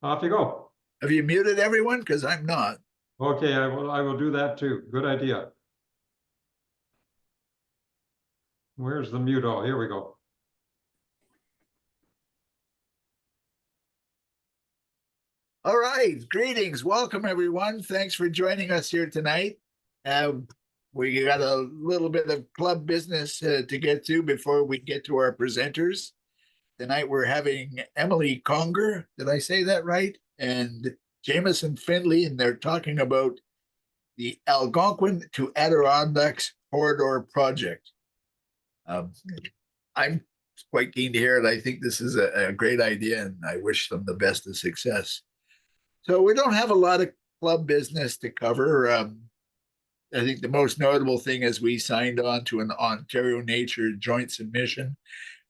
Off you go. Have you muted everyone? Because I'm not. Okay, I will do that too. Good idea. Where's the mute? Oh, here we go. All right. Greetings. Welcome, everyone. Thanks for joining us here tonight. Uh, we got a little bit of club business to get to before we get to our presenters. Tonight we're having Emily Conger. Did I say that right? And Jamieson Findlay, and they're talking about the Algonquin to Adirondacks corridor project. Um, I'm quite keen to hear it. I think this is a great idea, and I wish them the best of success. So we don't have a lot of club business to cover. I think the most notable thing is we signed on to an Ontario Nature joint submission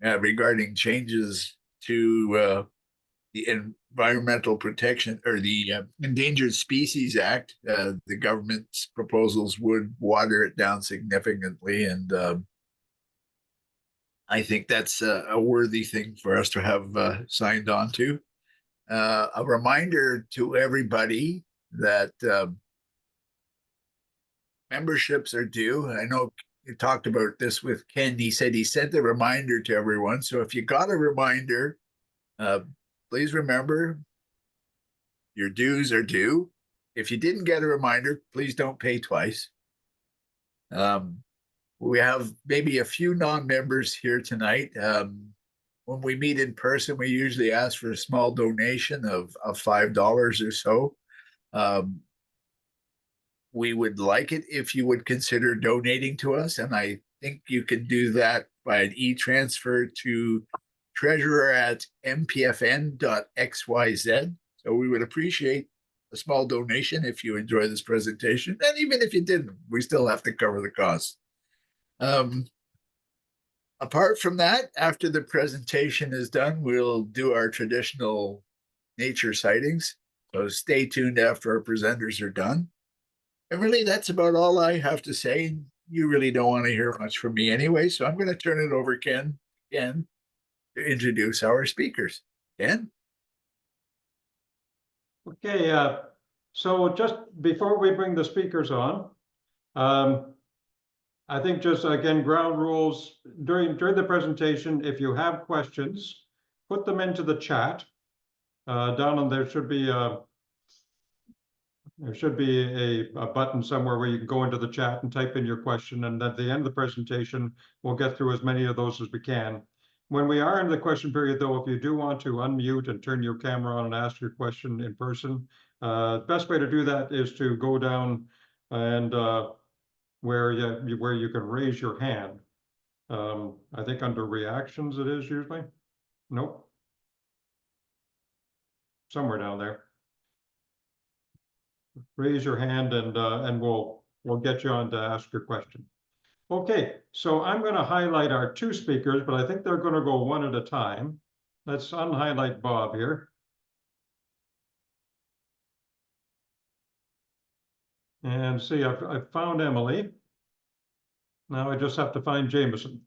regarding changes to the Environmental Protection or the Endangered Species Act. The government's proposals would water it down significantly, and I think that's a worthy thing for us to have signed on to. A reminder to everybody that memberships are due. I know you talked about this with Ken. He said he sent a reminder to everyone. So if you got a reminder, please remember your dues are due. If you didn't get a reminder, please don't pay twice. We have maybe a few non-members here tonight. When we meet in person, we usually ask for a small donation of $5 or so. We would like it if you would consider donating to us, and I think you can do that by an e-transfer to treasurer@mpfn.xyz. So we would appreciate a small donation if you enjoy this presentation, and even if you didn't, we still have to cover the cost. Apart from that, after the presentation is done, we'll do our traditional nature sightings. So stay tuned after our presenters are done. And really, that's about all I have to say. You really don't want to hear much from me anyway, so I'm going to turn it over Ken to introduce our speakers. Ken? Okay, so just before we bring the speakers on, I think just again, ground rules during the presentation. If you have questions, put them into the chat. Down on there should be a button somewhere where you can go into the chat and type in your question, and at the end of the presentation, we'll get through as many of those as we can. When we are in the question period, though, if you do want to unmute and turn your camera on and ask your question in person, the best way to do that is to go down and where you can raise your hand. I think under reactions it is usually. Nope. Somewhere down there. Raise your hand and we'll get you on to ask your question. Okay, so I'm going to highlight our two speakers, but I think they're going to go one at a time. Let's unhighlight Bob here. And see, I've found Emily. Now I just have to find Jamieson.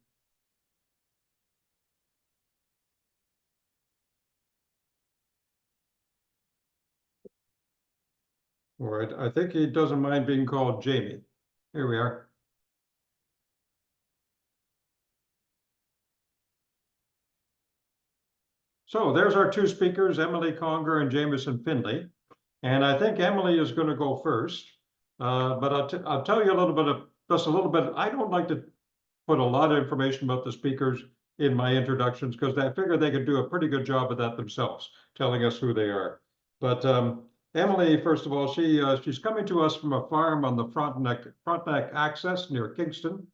Or I think he doesn't mind being called Jamie. Here we are. So there's our two speakers, Emily Conger and Jamieson Findlay. And I think Emily is going to go first. But I'll tell you a little bit just a little bit. I don't like to put a lot of information about the speakers in my introductions because I figure they could do a pretty good job of that themselves, telling us who they are. But Emily, first of all, she's coming to us from a farm on the Frontenac Access near Kingston.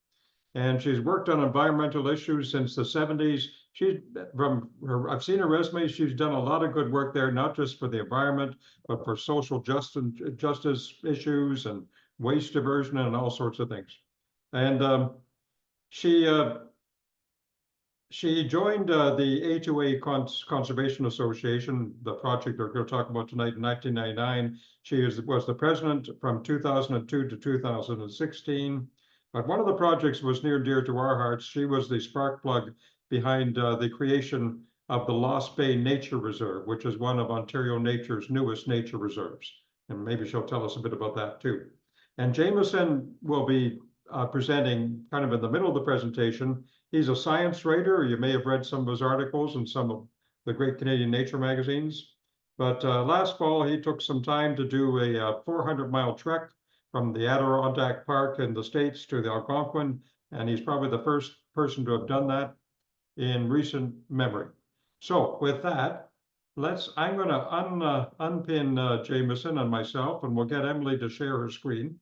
And she's worked on environmental issues since the 70s. I've seen her resume. She's done a lot of good work there, not just for the environment, but for social justice issues and waste diversion and all sorts of things. And she joined the A2A Conservation Association, the project we're going to talk about tonight, in 1999. She was the president from 2002 to 2016. But one of the projects was near and dear to our hearts. She was the spark plug behind the creation of the Lost Bay Nature Reserve, which is one of Ontario Nature's newest nature reserves. And maybe she'll tell us a bit about that too. And Jamieson will be presenting kind of in the middle of the presentation. He's a science writer. You may have read some of his articles in some of the great Canadian nature magazines. But last fall, he took some time to do a 400-mile trek from the Adirondack Park in the States to the Algonquin. And he's probably the first person to have done that in recent memory. So with that, I'm going to unpin Jamieson and myself, and we'll get Emily to share her screen.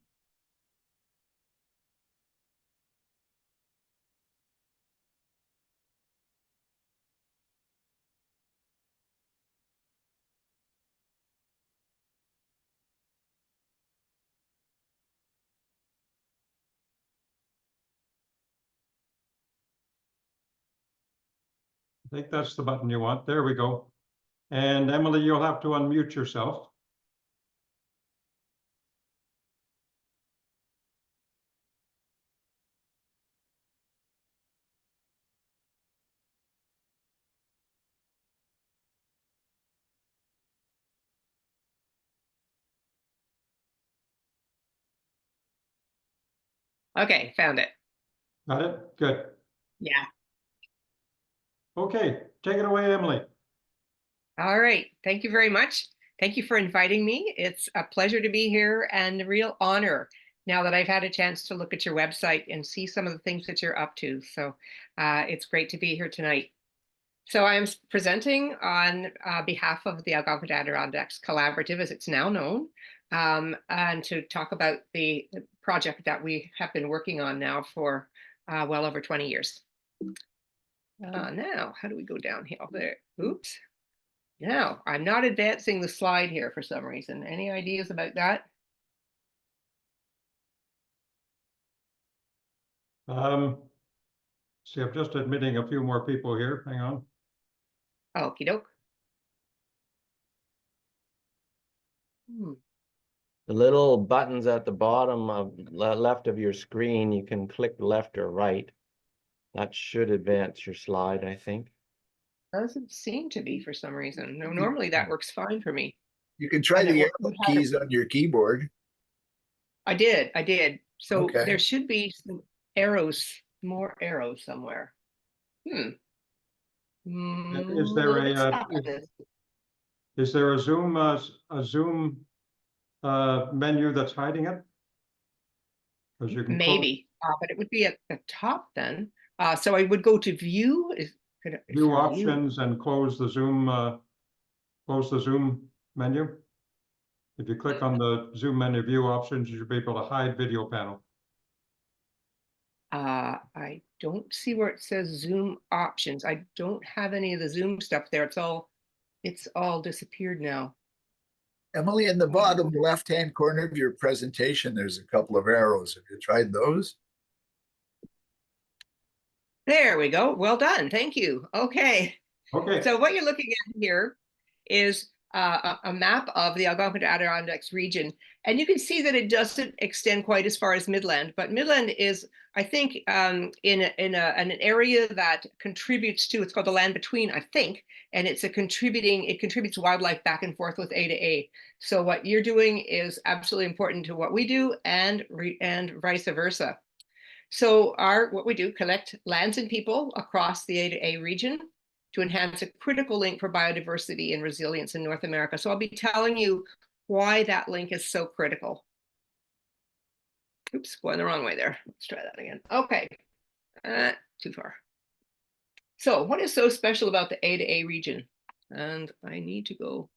I think that's the button you want. There we go. And Emily, you'll have to unmute yourself. Okay, found it. Got it? Good. Yeah. Okay, take it away, Emily. All right. Thank you very much. Thank you for inviting me. It's a pleasure to be here and a real honor now that I've had a chance to look at your website and see some of the things that you're up to. So it's great to be here tonight. So I'm presenting on behalf of the Algonquin Adirondacks Collaborative, as it's now known, and to talk about the project that we have been working on now for well over 20 years. Now, how do we go downhill there? Oops. Now, I'm not advancing the slide here for some reason. Any ideas about that? See, I'm just admitting a few more people here. Hang on. Okie doke. The little buttons at the bottom of left of your screen, you can click left or right. That should advance your slide, I think. Doesn't seem to be for some reason. No, normally that works fine for me. You can try And it the worked arrow with how to- keys on your keyboard. I did. So Okay. there should be some arrows, more arrows somewhere. Is Let's there stop this. is there a Zoom menu that's hiding it? Because you can Maybe, but it would be at the top then. So I would go to view. view options and close the Zoom menu. If you click on the Zoom menu view options, you should be able to hide video panel. I don't see where it says Zoom options. I don't have any of the Zoom stuff there. It's all disappeared now. Emily, in the bottom left-hand corner of your presentation, there's a couple of arrows. Have you tried those? There we go. Well done. Thank you. Okay. Okay. So what you're looking at here is a map of the Algonquin Adirondacks region. And you can see that it doesn't extend quite as far as Midland, but Midland is, I think, in an area that contributes to, it's called the land between, I think, and it contributes wildlife back and forth with A to A. So what you're doing is absolutely important to what we do and vice versa. So what we do, collect lands and people across the A to A region to enhance a critical link for biodiversity and resilience in North America. So I'll be telling you why that link is so critical. Oops, going the wrong way there. Let's try that again. Okay, too far. So what is so special about the A to A region? And I need to go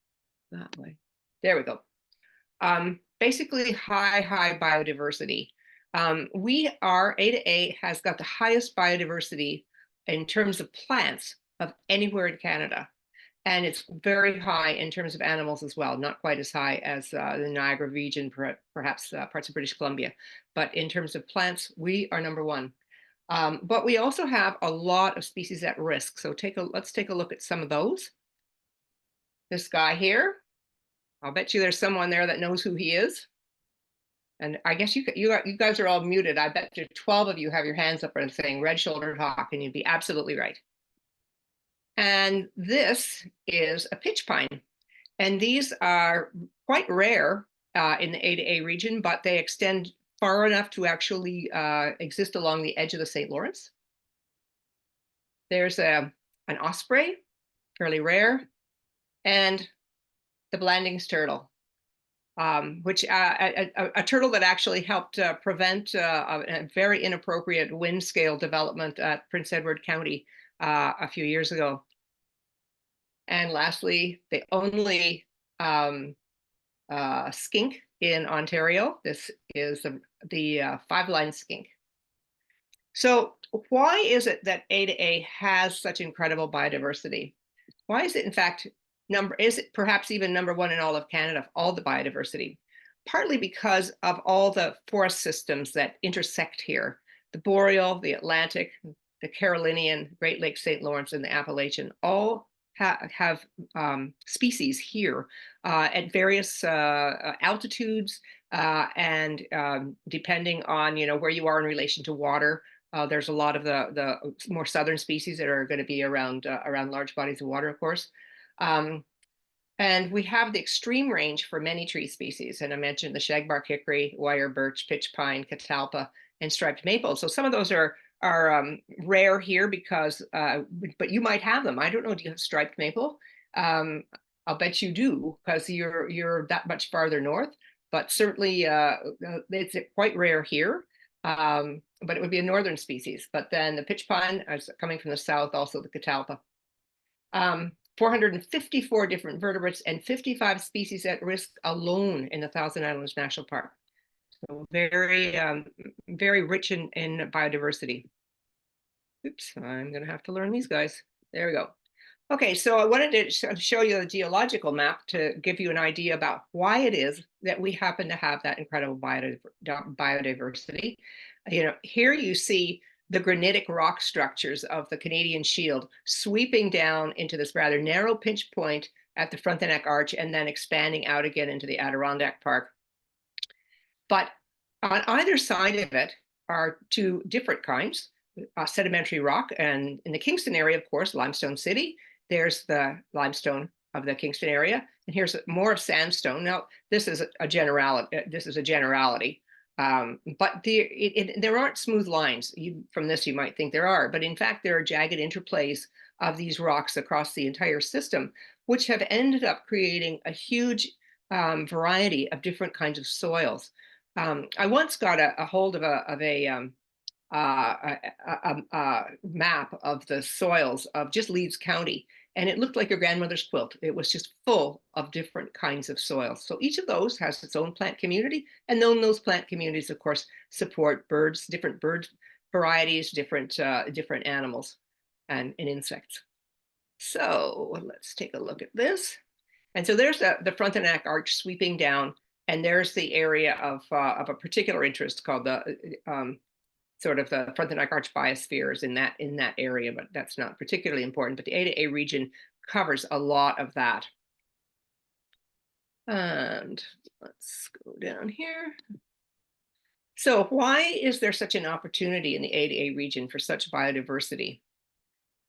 that way. There we go. Basically high biodiversity. Our A to A has got the highest biodiversity in terms of plants of anywhere in Canada. And it's very high in terms of animals as well, not quite as high as the Niagara region, perhaps parts of British Columbia. But in terms of plants, we are number one. But we also have a lot of species at risk. So let's take a look at some of those. This guy here, I'll bet you there's someone there that knows who he is. And I guess you guys are all muted. I bet you 12 of you have your hands up and saying red-shouldered hawk, and you'd be absolutely right. And this is a pitch pine. And these are quite rare in the A to A region, but they extend far enough to actually exist along the edge of the St. Lawrence. There's an osprey, fairly rare, and the Blandings turtle, which a turtle that actually helped prevent a very inappropriate wind scale development at Prince Edward County a few years ago. And lastly, the only skink in Ontario. This is the five-line skink. So why is it that A to A has such incredible biodiversity? Why is it, in fact, is it perhaps even number one in all of Canada, all the biodiversity? Partly because of all the forest systems that intersect here. The Boreal, the Atlantic, the Carolinian, Great Lakes, St. Lawrence, and the Appalachian all have species here at various altitudes and depending on where you are in relation to water. There's a lot of the more southern species that are going to be around large bodies of water, of course. And we have the extreme range for many tree species. And I mentioned the shagbark hickory, wire birch, pitch pine, catalpa, and striped maple. So some of those are rare here because, but you might have them. I don't know, do you have striped maple? I'll bet you do because you're that much farther north, but certainly it's quite rare here. But it would be a northern species. But then the pitch pine is coming from the south, also the catalpa. 454 different vertebrates and 55 species at risk alone in the Thousand Islands National Park. So very, very rich in biodiversity. Oops, I'm going to have to learn these guys. There we go. Okay, so I wanted to show you a geological map to give you an idea about why it is that we happen to have that incredible biodiversity. Here you see the granitic rock structures of the Canadian Shield sweeping down into this rather narrow pinch point at the Frontenac Arch and then expanding out again into the Adirondack Park. But on either side of it are two different kinds, sedimentary rock, and in the Kingston area, of course, Limestone City. There's the limestone of the Kingston area, and here's more of sandstone. Now, this is a generality. But there aren't smooth lines. From this, you might think there are, but in fact, there are jagged interplays of these rocks across the entire system, which have ended up creating a huge variety of different kinds of soils. I once got a hold of a map of the soils of just Leeds County, and it looked like your grandmother's quilt. It was just full of different kinds of soils. So each of those has its own plant community, and then those plant communities, of course, support birds, different bird varieties, different animals and insects. So let's take a look at this. And so there's the Frontenac Arch sweeping down, and there's the area of a particular interest called the sort of the Frontenac Arch biospheres in that area, but that's not particularly important. But the A to A region covers a lot of that. And let's go down here. So why is there such an opportunity in the A to A region for such biodiversity?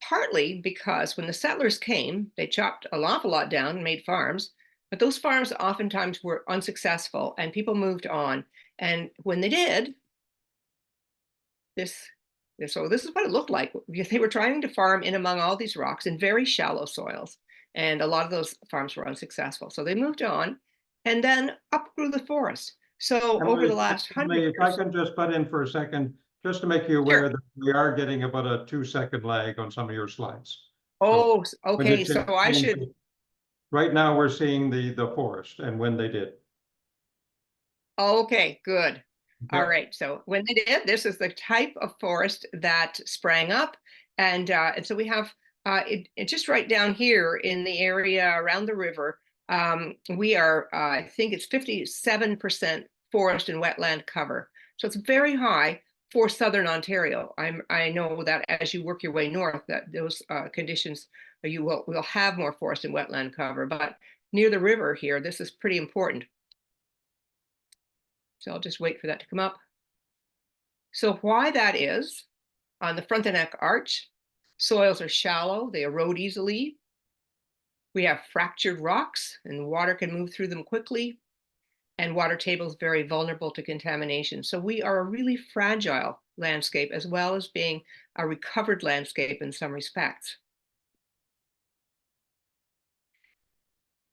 Partly because when the settlers came, they chopped an awful lot down and made farms, but those farms oftentimes were unsuccessful and people moved on. And when they did, so this is what it looked like. They were trying to farm in among all these rocks in very shallow soils, and a lot of those farms were unsuccessful. So they moved on, and then up grew the forest. So over the last 100 years, if I can just butt in for a second, just to make you aware that we are getting about a 2-second lag on some of your slides. Oh, okay. So I should. Right now, we're seeing the forest and when they did. Okay, good. All right. So when they did, this is the type of forest that sprang up, and so we have it just right down here in the area around the river. We are, I think it's 57% forest and wetland cover. So it's very high for Southern Ontario. I know that as you work your way north, that those conditions you will have more forest and wetland cover. But near the river here, this is pretty important. So I'll just wait for that to come up. So why that is, on the Frontenac Arch, Soils are shallow, they erode easily. We have fractured rocks and water can move through them quickly. And water tables very vulnerable to contamination. So we are a really fragile landscape as well as being a recovered landscape in some respects.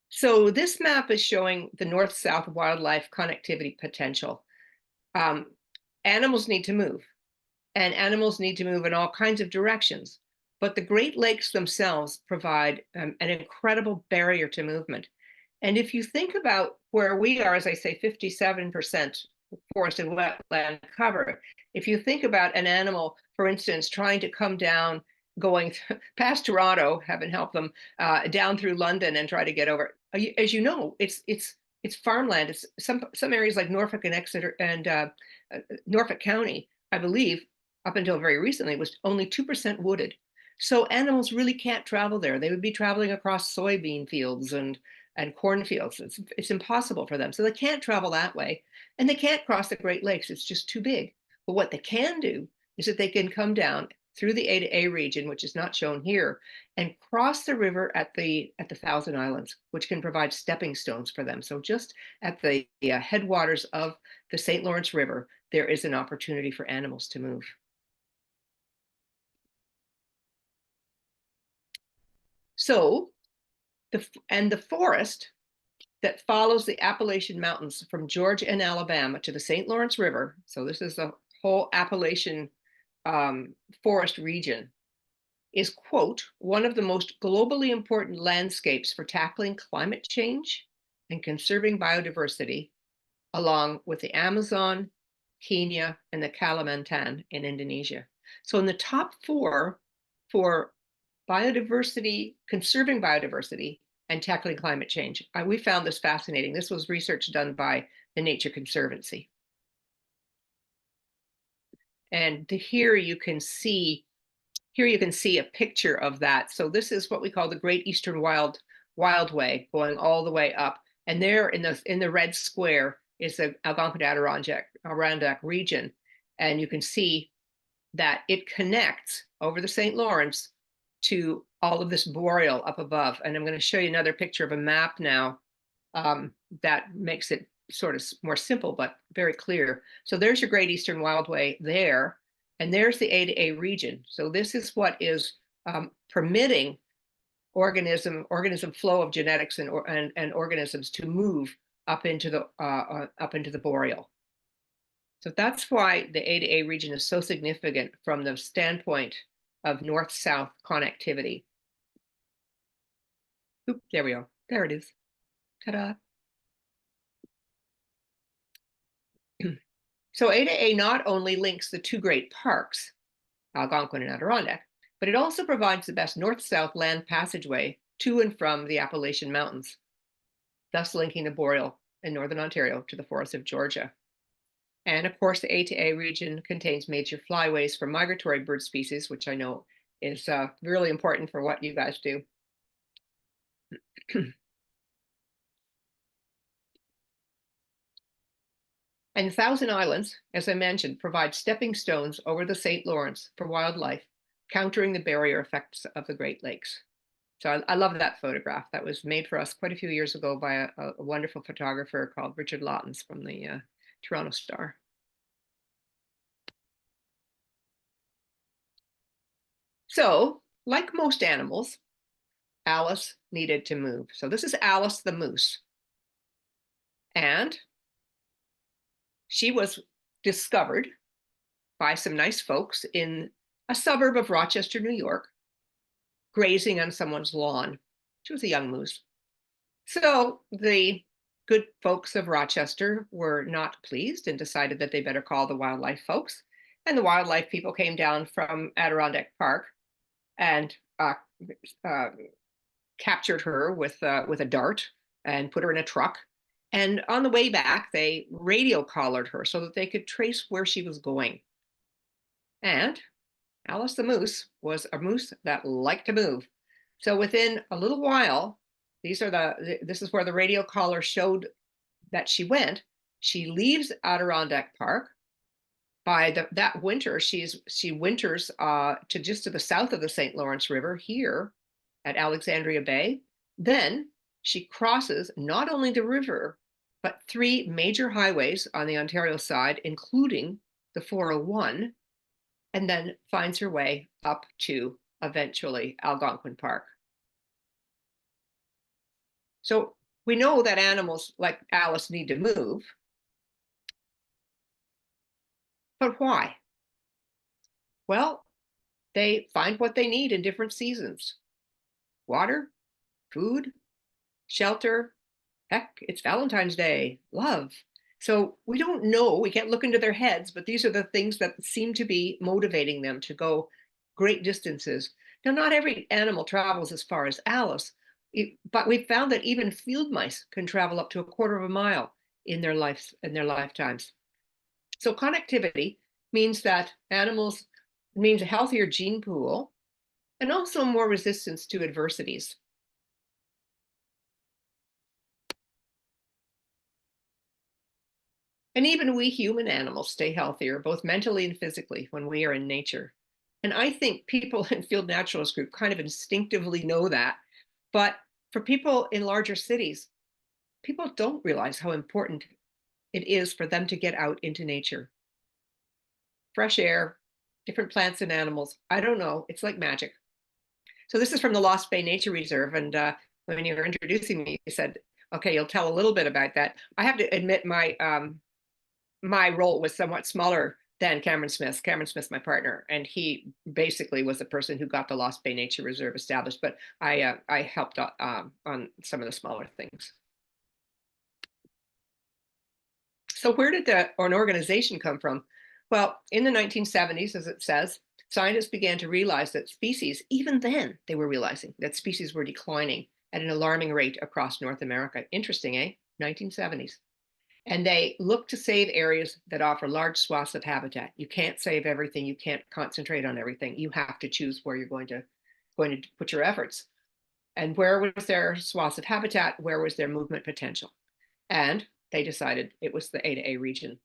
So this map is showing the north-south wildlife connectivity potential. Animals need to move, and animals need to move in all kinds of directions. But the Great Lakes themselves provide an incredible barrier to movement. And if you think about where we are, as I say, 57% forest and wetland cover, if you think about an animal, for instance, trying to come down, going past Toronto, heaven help them, down through London and try to get over, as you know, it's farmland. It's some areas like Norfolk and Exeter and Norfolk County, I believe, up until very recently, was only 2% wooded. So animals really can't travel there. They would be traveling across soybean fields and cornfields. It's impossible for them. So they can't travel that way. And they can't cross the Great Lakes. It's just too big. But what they can do is that they can come down through the A to A region, which is not shown here, and cross the river at the Thousand Islands, which can provide stepping stones for them. So just at the headwaters of the St. Lawrence River, there is an opportunity for animals to move. So, the forest that follows the Appalachian Mountains from Georgia and Alabama to the St. Lawrence River, so this is the whole Appalachian forest region, is, quote, one of the most globally important landscapes for tackling climate change and conserving biodiversity, along with the Amazon, Kenya, and the Kalimantan in Indonesia. So in the top 4 for biodiversity, conserving biodiversity, and tackling climate change. We found this fascinating. This was research done by the Nature Conservancy. And here you can see a picture of that. So this is what we call the Great Eastern Wildway, going all the way up. And there in the red square is the Algonquin Adirondack region. And you can see that it connects over the St. Lawrence to all of this boreal up above. And I'm going to show you another picture of a map now that makes it sort of more simple, but very clear. So there's your Great Eastern Wildway there, and there's the A to A region. So this is what is permitting organism flow of genetics and organisms to move up into the boreal. So that's why the A to A region is so significant from the standpoint of north-south connectivity. Oop, there we go. There it is. Ta-da. So A to A not only links the 2 great parks, Algonquin and Adirondack, but it also provides the best north-south land passageway to and from the Appalachian Mountains, thus linking the boreal in northern Ontario to the forests of Georgia. And of course, the A to A region contains major flyways for migratory bird species, which I know is really important for what you guys do. And the Thousand Islands, as I mentioned, provide stepping stones over the St. Lawrence for wildlife, countering the barrier effects of the Great Lakes. So I love that photograph. That was made for us quite a few years ago by a wonderful photographer called Richard Lottens from the Toronto Star. So, like most animals, Alice needed to move. So this is Alice the moose. And she was discovered by some nice folks in a suburb of Rochester, New York, grazing on someone's lawn. She was a young moose. So the good folks of Rochester were not pleased and decided that they better call the wildlife folks. And the wildlife people came down from Adirondack Park and captured her with a dart and put her in a truck. And on the way back, they radio collared her so that they could trace where she was going. And Alice the moose was a moose that liked to move. So within a little while, this is where the radio collar showed that she went. She leaves Adirondack Park by that winter, she winters to just to the south of the St. Lawrence River here at Alexandria Bay. Then she crosses not only the river, but 3 major highways on the Ontario side, including the 401, and then finds her way up to eventually Algonquin Park. So we know that animals like Alice need to move. But why? Well, they find what they need in different seasons. Water, food, shelter, heck, it's Valentine's Day, love. So we don't know, we can't look into their heads, but these are the things that seem to be motivating them to go great distances. Now, not every animal travels as far as Alice, but we found that even field mice can travel up to 1/4 of a mile in their lifetimes. So connectivity means that animals means a healthier gene pool and also more resistance to adversities. And even we human animals stay healthier, both mentally and physically, when we are in nature. And I think people in Field Naturalist Group kind of instinctively know that. But for people in larger cities, people don't realize how important it is for them to get out into nature. Fresh air, different plants and animals. I don't know. It's like magic. So this is from the Lost Bay Nature Reserve. And when you were introducing me, you said, okay, you'll tell a little bit about that. I have to admit my role was somewhat smaller than Cameron Smith's. Cameron Smith's my partner, and he basically was the person who got the Lost Bay Nature Reserve established, but I helped on some of the smaller things. So where did an organization come from? Well, in the 1970s, as it says, scientists began to realize that species, even then, they were realizing that species were declining at an alarming rate across North America. Interesting, eh? 1970s. And they look to save areas that offer large swaths of habitat. You can't save everything. You can't concentrate on everything. You have to choose where you're going to put your efforts. And where was their swaths of habitat? Where was their movement potential? And they decided it was the A to A region.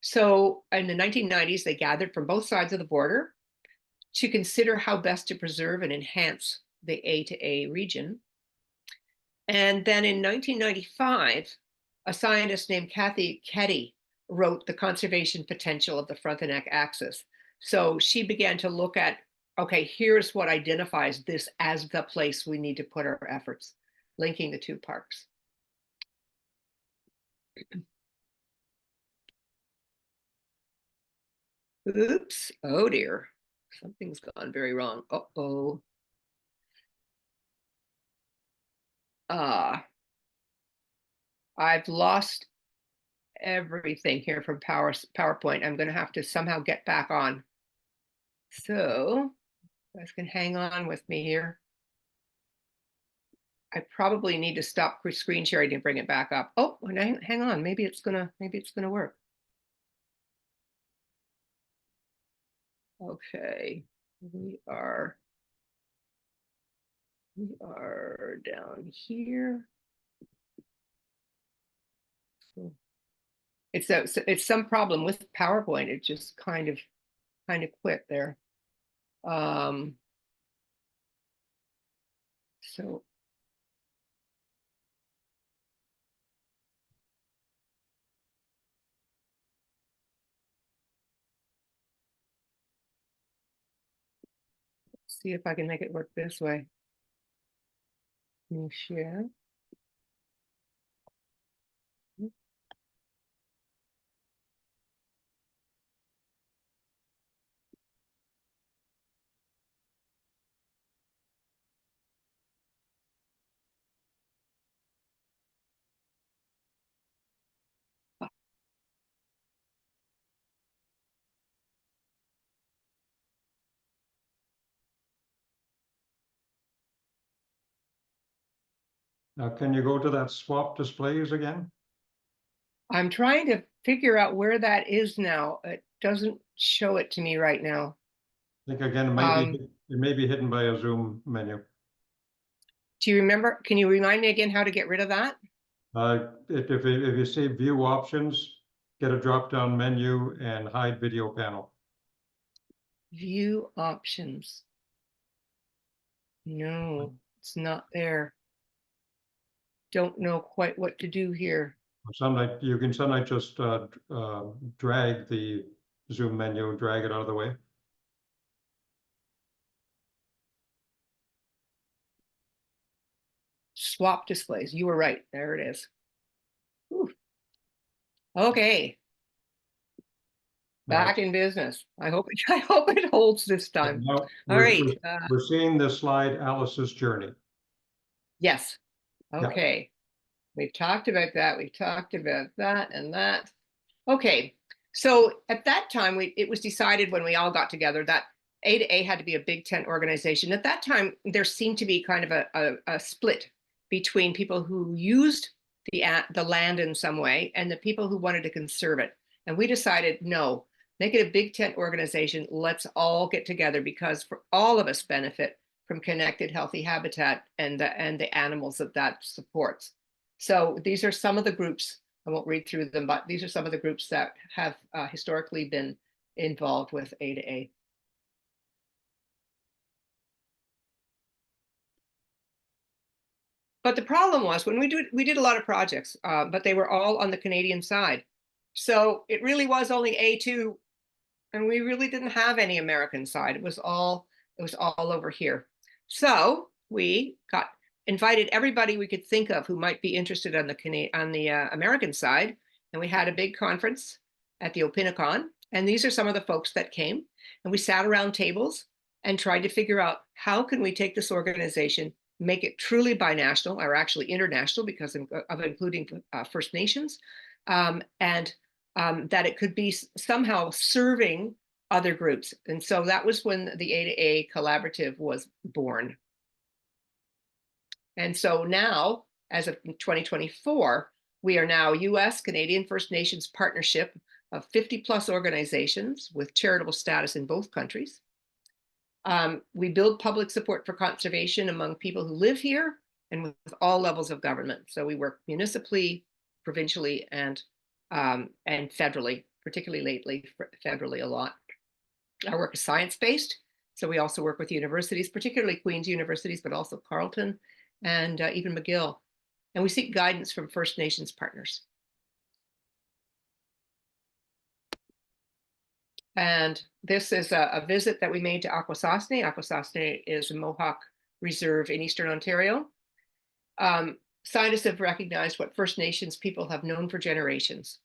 So in the 1990s, they gathered from both sides of the border to consider how best to preserve and enhance the A to A region. And then in 1995, a scientist named Kathy Ketty wrote The Conservation Potential of the Frontenac Axis. So she began to look at, okay, here's what identifies this as the place we need to put our efforts, linking the 2 parks. Oops, oh dear, something's gone very wrong. Uh-oh. I've lost everything here from PowerPoint. I'm going to have to somehow get back on. So you guys can hang on with me here. I probably need to stop screen sharing and bring it back up. Oh, hang on. Maybe it's gonna work. Okay, we are down here. So it's some problem with PowerPoint. It just kind of quit there. So let's see if I can make it work this way. Let me share. Now, can you go to that swap displays again? I'm trying to figure out where that is now. It doesn't show it to me right now. I think again, it may be hidden by a Zoom menu. Do you remember? Can you remind me again how to get rid of that? If you see view options, get a drop-down menu, and hide video panel. View options. No, it's not there. Don't know quite what to do here. Sometimes you can sometimes just drag the Zoom menu and drag it out of the way. Swap displays. You were right. There it is. Whew. Okay. Back in business. I hope it holds this time. Now, All we're- right. We're seeing the slide Alice's journey. Yes. Yeah. Okay. We've talked about that. We've talked about that and that. Okay. So at that time, it was decided when we all got together that A2A had to be a big tent organization. At that time, there seemed to be kind of a split between people who used the land in some way and the people who wanted to conserve it. And we decided, no, make it a big tent organization. Let's all get together because for all of us benefit from connected, healthy habitat and the animals that supports. So these are some of the groups. I won't read through them, but these are some of the groups that have historically been involved with A2A. But the problem was when we did a lot of projects, but they were all on the Canadian side. So it really was only A2, and we really didn't have any American side. It was all over here. So we invited everybody we could think of who might be interested on the American side, and we had a big conference at the Opinacon. And these are some of the folks that came, and we sat around tables and tried to figure out how can we take this organization, make it truly binational, or actually international because of including First Nations, and that it could be somehow serving other groups. And so that was when the A2A collaborative was born. And so now, as of 2024, we are now US Canadian First Nations partnership of 50+ organizations with charitable status in both countries. We build public support for conservation among people who live here and with all levels of government. So we work municipally, provincially, and federally, particularly lately, federally a lot. Our work is science-based. So we also work with universities, particularly Queen's universities, but also Carleton and even McGill. And we seek guidance from First Nations partners. And this is a visit that we made to Akwesasne. Akwesasne is a Mohawk reserve in Eastern Ontario. Scientists have recognized what First Nations people have known for generations,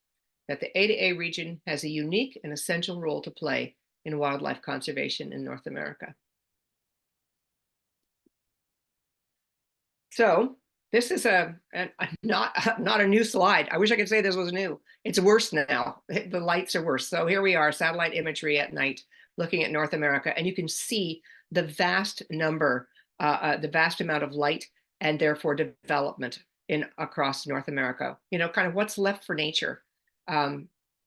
that the A2A region has a unique and essential role to play in wildlife conservation in North America. So this is not a new slide. I wish I could say this was new. It's worse now. The lights are worse. So here we are, satellite imagery at night, looking at North America, and you can see the vast number, the vast amount of light and therefore development across North America. You know, kind of what's left for nature.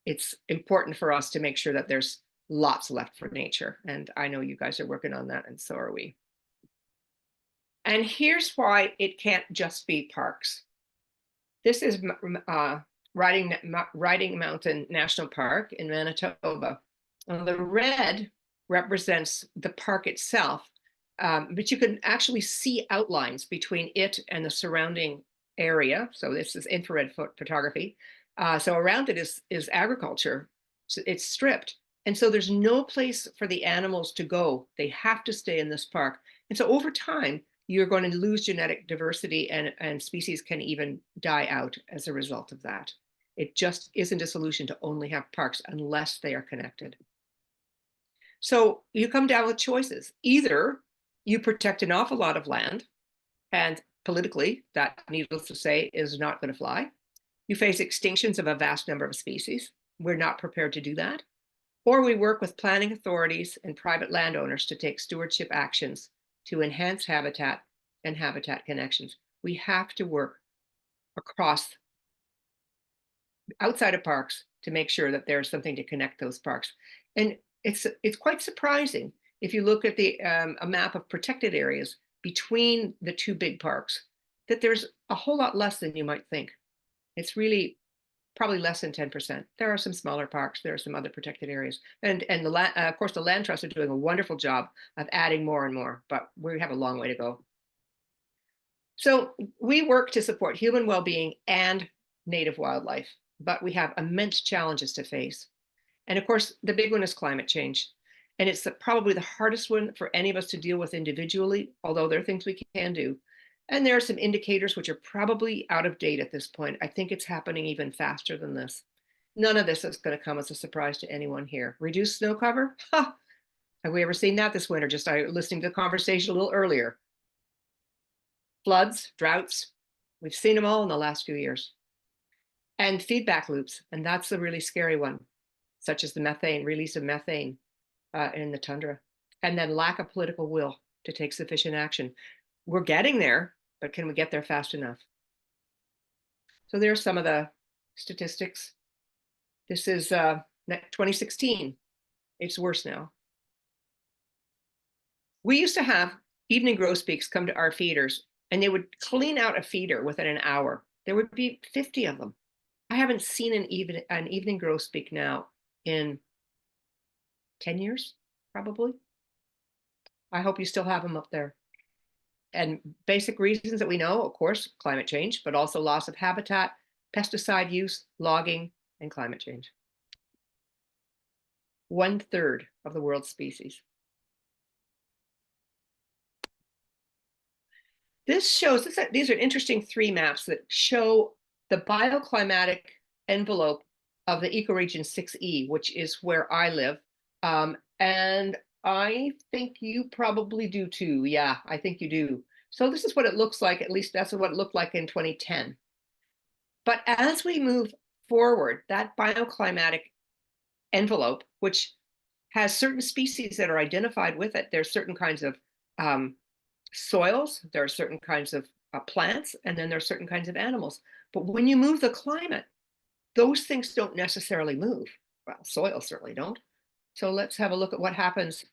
It's important for us to make sure that there's lots left for nature. And I know you guys are working on that, and so are we. And here's why it can't just be parks. This is Riding Mountain National Park in Manitoba. And the red represents the park itself, but you can actually see outlines between it and the surrounding area. So this is infrared photography. So around it is agriculture. So it's stripped. And so there's no place for the animals to go. They have to stay in this park. And so over time, you're going to lose genetic diversity and species can even die out as a result of that. It just isn't a solution to only have parks unless they are connected. So you come down with choices. Either you protect an awful lot of land, and politically, that, needless to say, is not going to fly. You face extinctions of a vast number of species. We're not prepared to do that. Or we work with planning authorities and private landowners to take stewardship actions to enhance habitat and habitat connections. We have to work across, outside of parks, to make sure that there's something to connect those parks. And it's quite surprising if you look at a map of protected areas between the two big parks, that there's a whole lot less than you might think. It's really probably less than 10%. There are some smaller parks. There are some other protected areas. And of course, the land trusts are doing a wonderful job of adding more and more, but we have a long way to go. So we work to support human well-being and native wildlife, but we have immense challenges to face. And of course, the big one is climate change. And it's probably the hardest one for any of us to deal with individually, although there are things we can do. And there are some indicators which are probably out of date at this point. I think it's happening even faster than this. None of this is going to come as a surprise to anyone here. Reduced snow cover? Ha! Have we ever seen that this winter? Just listening to the conversation a little earlier. Floods, droughts, we've seen them all in the last few years. And feedback loops, and that's a really scary one, such as the methane, release of methane in the tundra, and then lack of political will to take sufficient action. We're getting there, but can we get there fast enough? So there's some of the statistics. This is 2016. It's worse now. We used to have evening grosbeaks come to our feeders, and they would clean out a feeder within an hour. There would be 50 of them. I haven't seen an evening grosbeak now in 10 years, probably. I hope you still have them up there. And basic reasons that we know, of course, climate change, but also loss of habitat, pesticide use, logging, and climate change. 1/3 of the world's species. This shows, these are interesting 3 maps that show the bioclimatic envelope of the ecoregion 6E, which is where I live. And I think you probably do too. Yeah, I think you do. So this is what it looks like. At least that's what it looked like in 2010. But as we move forward, that bioclimatic envelope, which has certain species that are identified with it, there's certain kinds of soils, there are certain kinds of plants, and then there are certain kinds of animals. But when you move the climate, those things don't necessarily move. Well, soils certainly don't. So let's have a look at what happens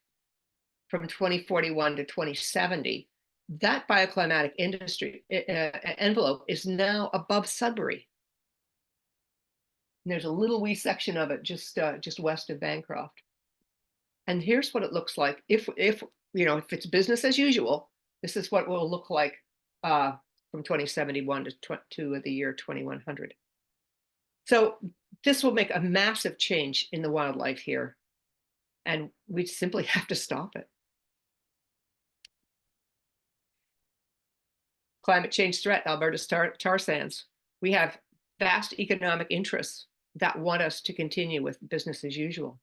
from 2041 to 2070. That bioclimatic industry envelope is now above Sudbury. And there's a little wee section of it just west of Bancroft. And here's what it looks like if it's business as usual. This is what it will look like from 2071 to the year 2100. So this will make a massive change in the wildlife here, and we simply have to stop it. Climate change threat, Alberta's tar sands. We have vast economic interests that want us to continue with business as usual.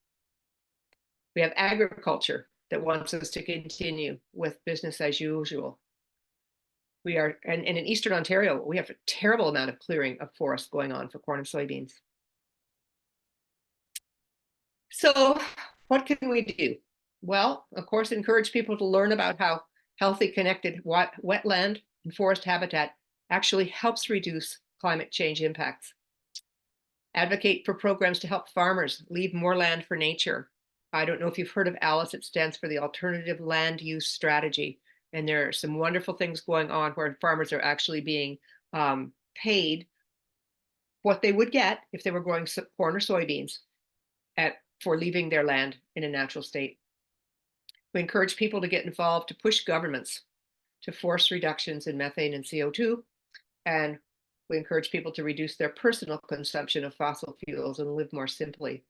We have agriculture that wants us to continue with business as usual. We are, and in Eastern Ontario, we have a terrible amount of clearing of forest going on for corn and soybeans. So what can we do? Well, of course, encourage people to learn about how healthy, connected wetland and forest habitat actually helps reduce climate change impacts. Advocate for programs to help farmers leave more land for nature. I don't know if you've heard of ALICE. It stands for the Alternative Land Use Strategy. And there are some wonderful things going on where farmers are actually being paid what they would get if they were growing corn or soybeans for leaving their land in a natural state. We encourage people to get involved to push governments to force reductions in methane and CO2. And we encourage people to reduce their personal consumption of fossil fuels and live more simply.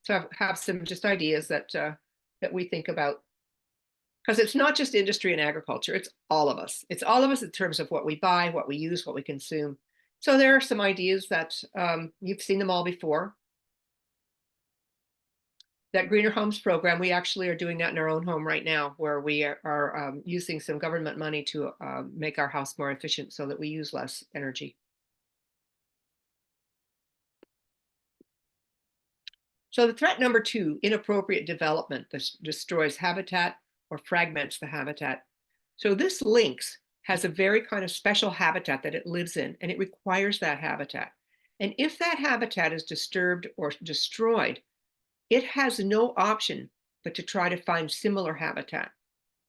So I have some just ideas that we think about, because it's not just industry and agriculture, it's all of us. It's all of us in terms of what we buy, what we use, what we consume. So there are some ideas that you've seen them all before. That Greener Homes program, we actually are doing that in our own home right now, where we are using some government money to make our house more efficient so that we use less energy. So the threat number 2, inappropriate development that destroys habitat or fragments the habitat. So this lynx has a very kind of special habitat that it lives in, and it requires that habitat. And if that habitat is disturbed or destroyed, it has no option but to try to find similar habitat.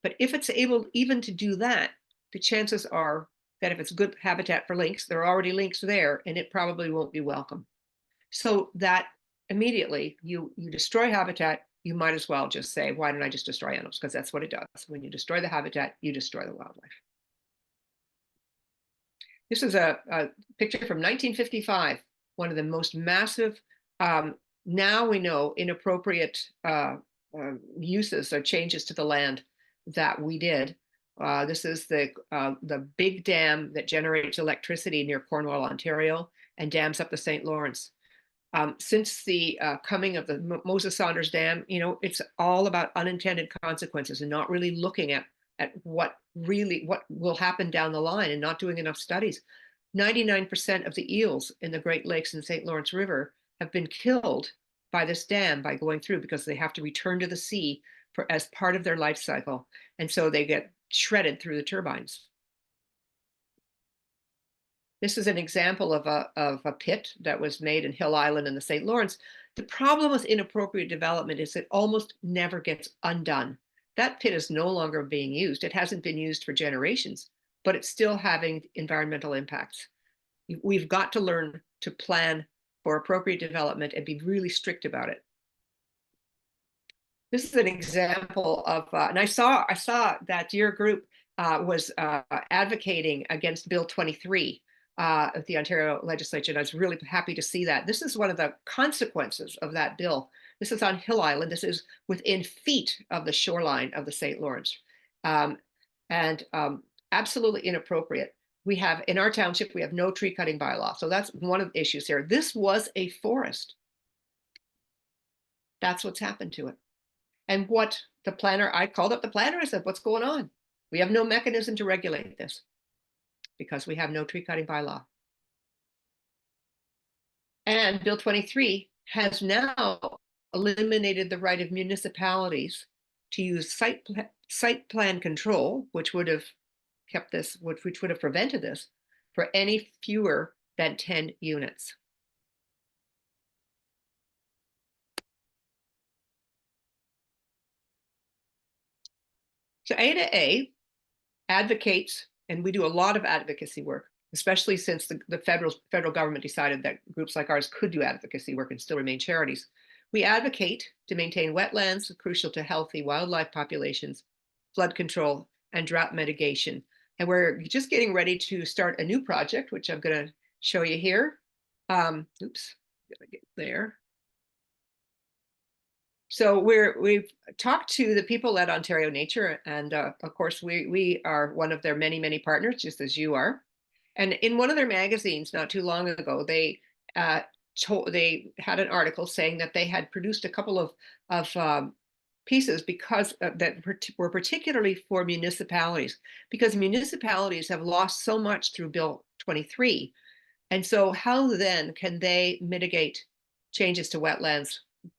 But if it's able even to do that, the chances are that if it's good habitat for lynx, there are already lynx there, and it probably won't be welcome. So that immediately you destroy habitat, you might as well just say, why don't I just destroy animals? Because that's what it does. When you destroy the habitat, you destroy the wildlife. This is a picture from 1955, one of the most massive, now we know, inappropriate uses or changes to the land that we did. This is the big dam that generates electricity near Cornwall, Ontario, and dams up the St. Lawrence. Since the coming of the Moses Saunders Dam, it's all about unintended consequences and not really looking at what will happen down the line and not doing enough studies. 99% of the eels in the Great Lakes and St. Lawrence River have been killed by this dam by going through, because they have to return to the sea as part of their life cycle. And so they get shredded through the turbines. This is an example of a pit that was made in Hill Island in the St. Lawrence. The problem with inappropriate development is it almost never gets undone. That pit is no longer being used. It hasn't been used for generations, but it's still having environmental impacts. We've got to learn to plan for appropriate development and be really strict about it. This is an example of, and I saw that your group was advocating against Bill 23 of the Ontario legislature. And I was really happy to see that. This is one of the consequences of that bill. This is on Hill Island. This is within feet of the shoreline of the St. Lawrence, and absolutely inappropriate. We have, in our township, we have no tree cutting bylaw. So that's one of the issues here. This was a forest. That's what's happened to it. And what the planner, I called up the planner, I said, what's going on? We have no mechanism to regulate this because we have no tree cutting bylaw. And Bill 23 has now eliminated the right of municipalities to use site plan control, which would have kept this, which would have prevented this, for any fewer than 10 units. So A2A advocates, and we do a lot of advocacy work, especially since the federal government decided that groups like ours could do advocacy work and still remain charities. We advocate to maintain wetlands, crucial to healthy wildlife populations, flood control, and drought mitigation. And we're just getting ready to start a new project, which I'm going to show you here. Oops, gotta get there. So we've talked to the people at Ontario Nature, and of course we are one of their many, many partners, just as you are. And in one of their magazines not too long ago, they had an article saying that they had produced a couple of pieces because that were particularly for municipalities, because municipalities have lost so much through Bill 23. And so how then can they mitigate changes to wetlands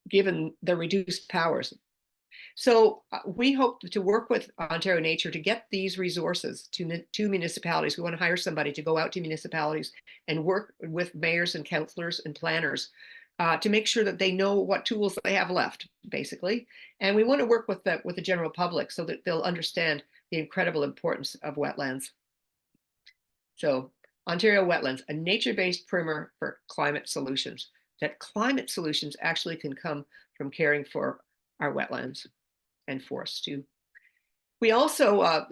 given the reduced powers? So we hope to work with Ontario Nature to get these resources to municipalities. We want to hire somebody to go out to municipalities and work with mayors and councillors and planners to make sure that they know what tools they have left, basically. And we want to work with the general public so that they'll understand the incredible importance of wetlands. So Ontario Wetlands, a nature-based primer for climate solutions. That climate solutions actually can come from caring for our wetlands and forests too. We also have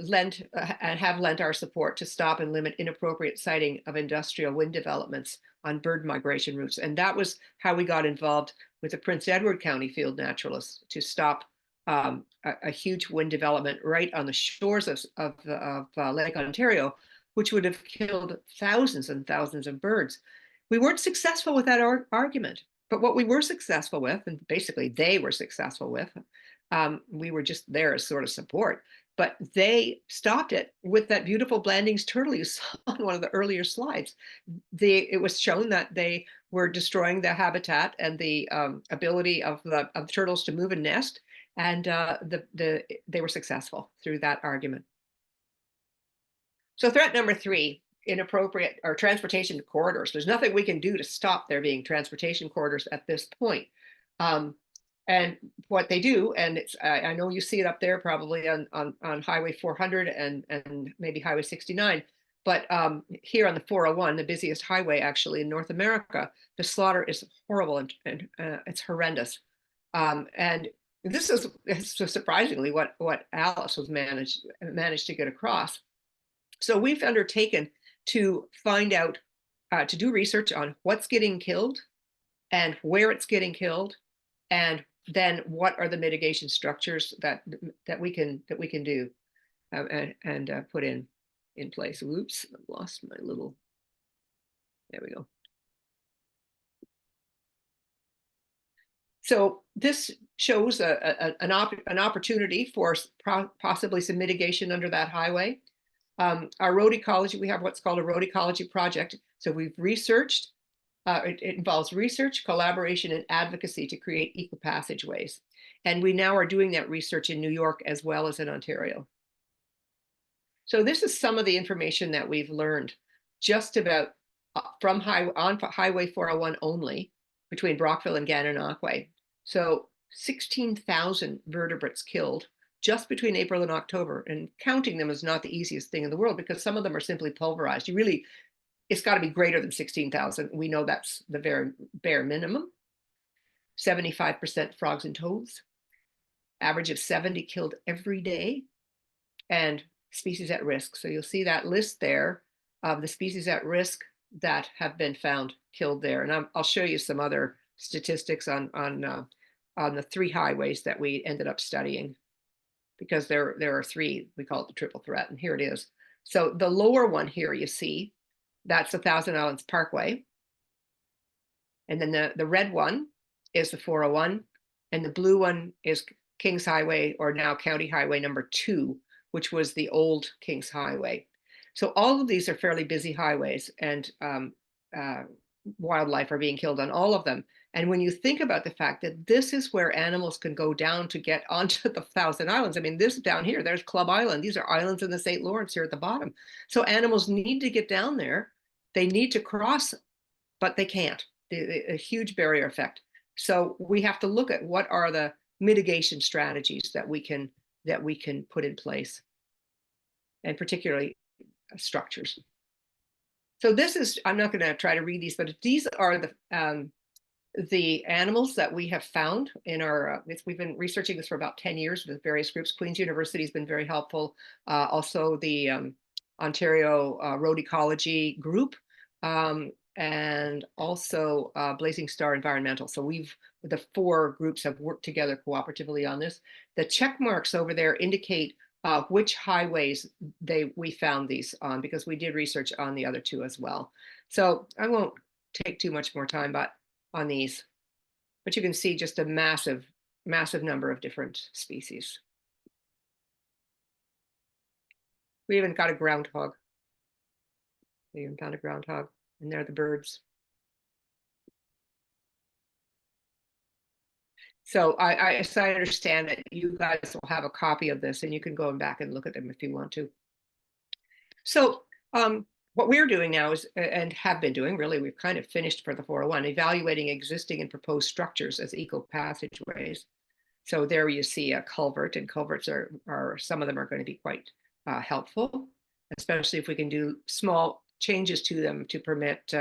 lent our support to stop and limit inappropriate siting of industrial wind developments on bird migration routes. And that was how we got involved with the Prince Edward County field naturalists to stop a huge wind development right on the shores of Lake Ontario, which would have killed thousands and thousands of birds. We weren't successful with that argument, but what we were successful with, and basically they were successful with, we were just there as sort of support, but they stopped it with that beautiful Blandings turtle you saw on one of the earlier slides. It was shown that they were destroying the habitat and the ability of the turtles to move and nest, and they were successful through that argument. So threat number 3, inappropriate or transportation corridors. There's nothing we can do to stop there being transportation corridors at this point. And what they do, and it's I know you see it up there probably on Highway 400 and maybe Highway 69, But here on the 401, the busiest highway actually in North America, the slaughter is horrible and it's horrendous. And this is surprisingly what Alice was managed to get across. So we've undertaken to find out, to do research on what's getting killed and where it's getting killed, and then what are the mitigation structures that we can do and put in place. Whoops, I've lost my little. There we go. So this shows an opportunity for possibly some mitigation under that highway. Our road ecology, we have what's called a road ecology project. So we've researched, it involves research, collaboration, and advocacy to create eco passageways. And we now are doing that research in New York as well as in Ontario. So this is some of the information that we've learned just about on Highway 401 only, between Brockville and Gananoque. So 16,000 vertebrates killed just between April and October, and counting them is not the easiest thing in the world because some of them are simply pulverized. It's got to be greater than 16,000. We know that's the very bare minimum. 75% frogs and toads, average of 70 killed every day, and species at risk. So you'll see that list there of the species at risk that have been found killed there. And I'll show you some other statistics on the 3 highways that we ended up studying, because there are 3, we call it the triple threat, and here it is. So the lower one here you see, that's the Thousand Islands Parkway. And then the red one is the 401, and the blue one is Kings Highway, or now County Highway number 2, which was the old Kings Highway. So all of these are fairly busy highways, and wildlife are being killed on all of them. And when you think about the fact that this is where animals can go down to get onto the Thousand Islands, I mean, this down here, there's Club Island. These are islands in the St. Lawrence here at the bottom. So animals need to get down there. They need to cross, but they can't. A huge barrier effect. So we have to look at what are the mitigation strategies that we can put in place, and particularly structures. So this is, I'm not going to try to read these, but these are the animals that we have found in our, we've been researching this for about 10 years with various groups. Queen's University has been very helpful. Also the Ontario Road Ecology Group, and also Blazing Star Environmental. So the 4 groups have worked together cooperatively on this. The check marks over there indicate which highways we found these on, because we did research on the other 2 as well. So I won't take too much more time on these, but you can see just a massive number of different species. We even got a groundhog. We even found a groundhog, and there are the birds. So I understand that you guys will have a copy of this, and you can go back and look at them if you want to. So what we're doing now is, and have been doing, really, we've kind of finished for the 401, evaluating existing and proposed structures as eco passageways. So there you see a culvert, and culverts are some of them are going to be quite helpful, especially if we can do small changes to them to permit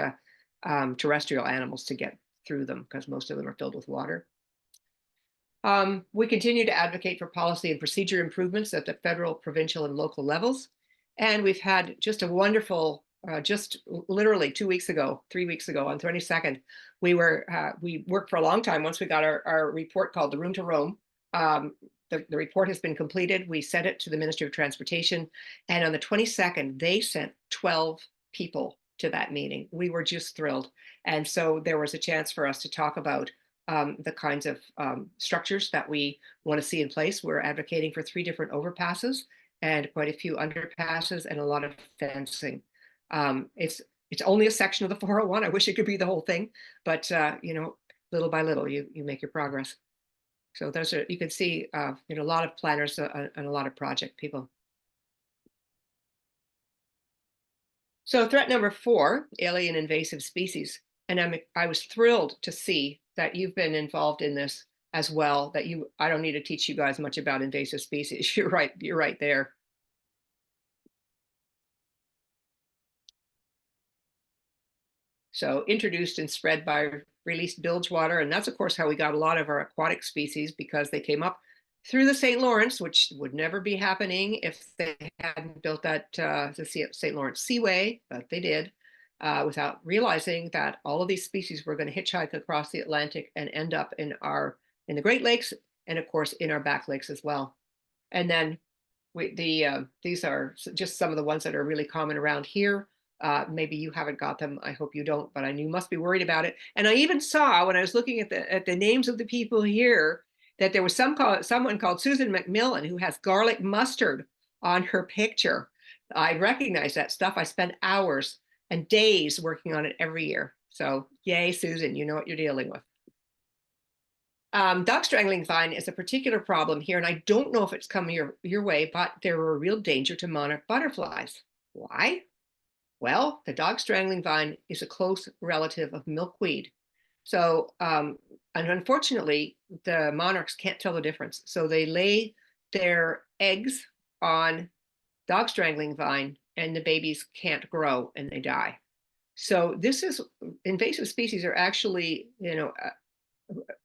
terrestrial animals to get through them, because most of them are filled with water. We continue to advocate for policy and procedure improvements at the federal, provincial, and local levels. And we've had just a wonderful, just literally 3 weeks ago, on 22nd, we worked for a long time. Once we got our report called The Room to Roam, the report has been completed. We sent it to the Ministry of Transportation. And on the 22nd, they sent 12 people to that meeting. We were just thrilled. And so there was a chance for us to talk about the kinds of structures that we want to see in place. We're advocating for 3 different overpasses and quite a few underpasses and a lot of fencing. It's only a section of the 401. I wish it could be the whole thing, but little by little, you make your progress. So those are, you can see, a lot of planners and a lot of project people. So threat number 4, alien invasive species. And I was thrilled to see that you've been involved in this as well, that I don't need to teach you guys much about invasive species. You're right there. So introduced and spread by released bilge water. And that's, of course, how we got a lot of our aquatic species, because they came up through the St. Lawrence, which would never be happening if they hadn't built that the St. Lawrence Seaway, but they did, without realizing that all of these species were going to hitchhike across the Atlantic and end up in the Great Lakes, and of course in our back lakes as well. And then these are just some of the ones that are really common around here. Maybe you haven't got them. I hope you don't, but you must be worried about it. And I even saw, when I was looking at the names of the people here, that there was someone called Susan McMillan who has garlic mustard on her picture. I recognize that stuff. I spend hours and days working on it every year. So yay, Susan, you know what you're dealing with. Dog strangling vine is a particular problem here, and I don't know if it's coming your way, but they're a real danger to monarch butterflies. Why? Well, the dog strangling vine is a close relative of milkweed. So, and unfortunately, the monarchs can't tell the difference. So they lay their eggs on dog strangling vine, and the babies can't grow and they die. So this is, invasive species are actually,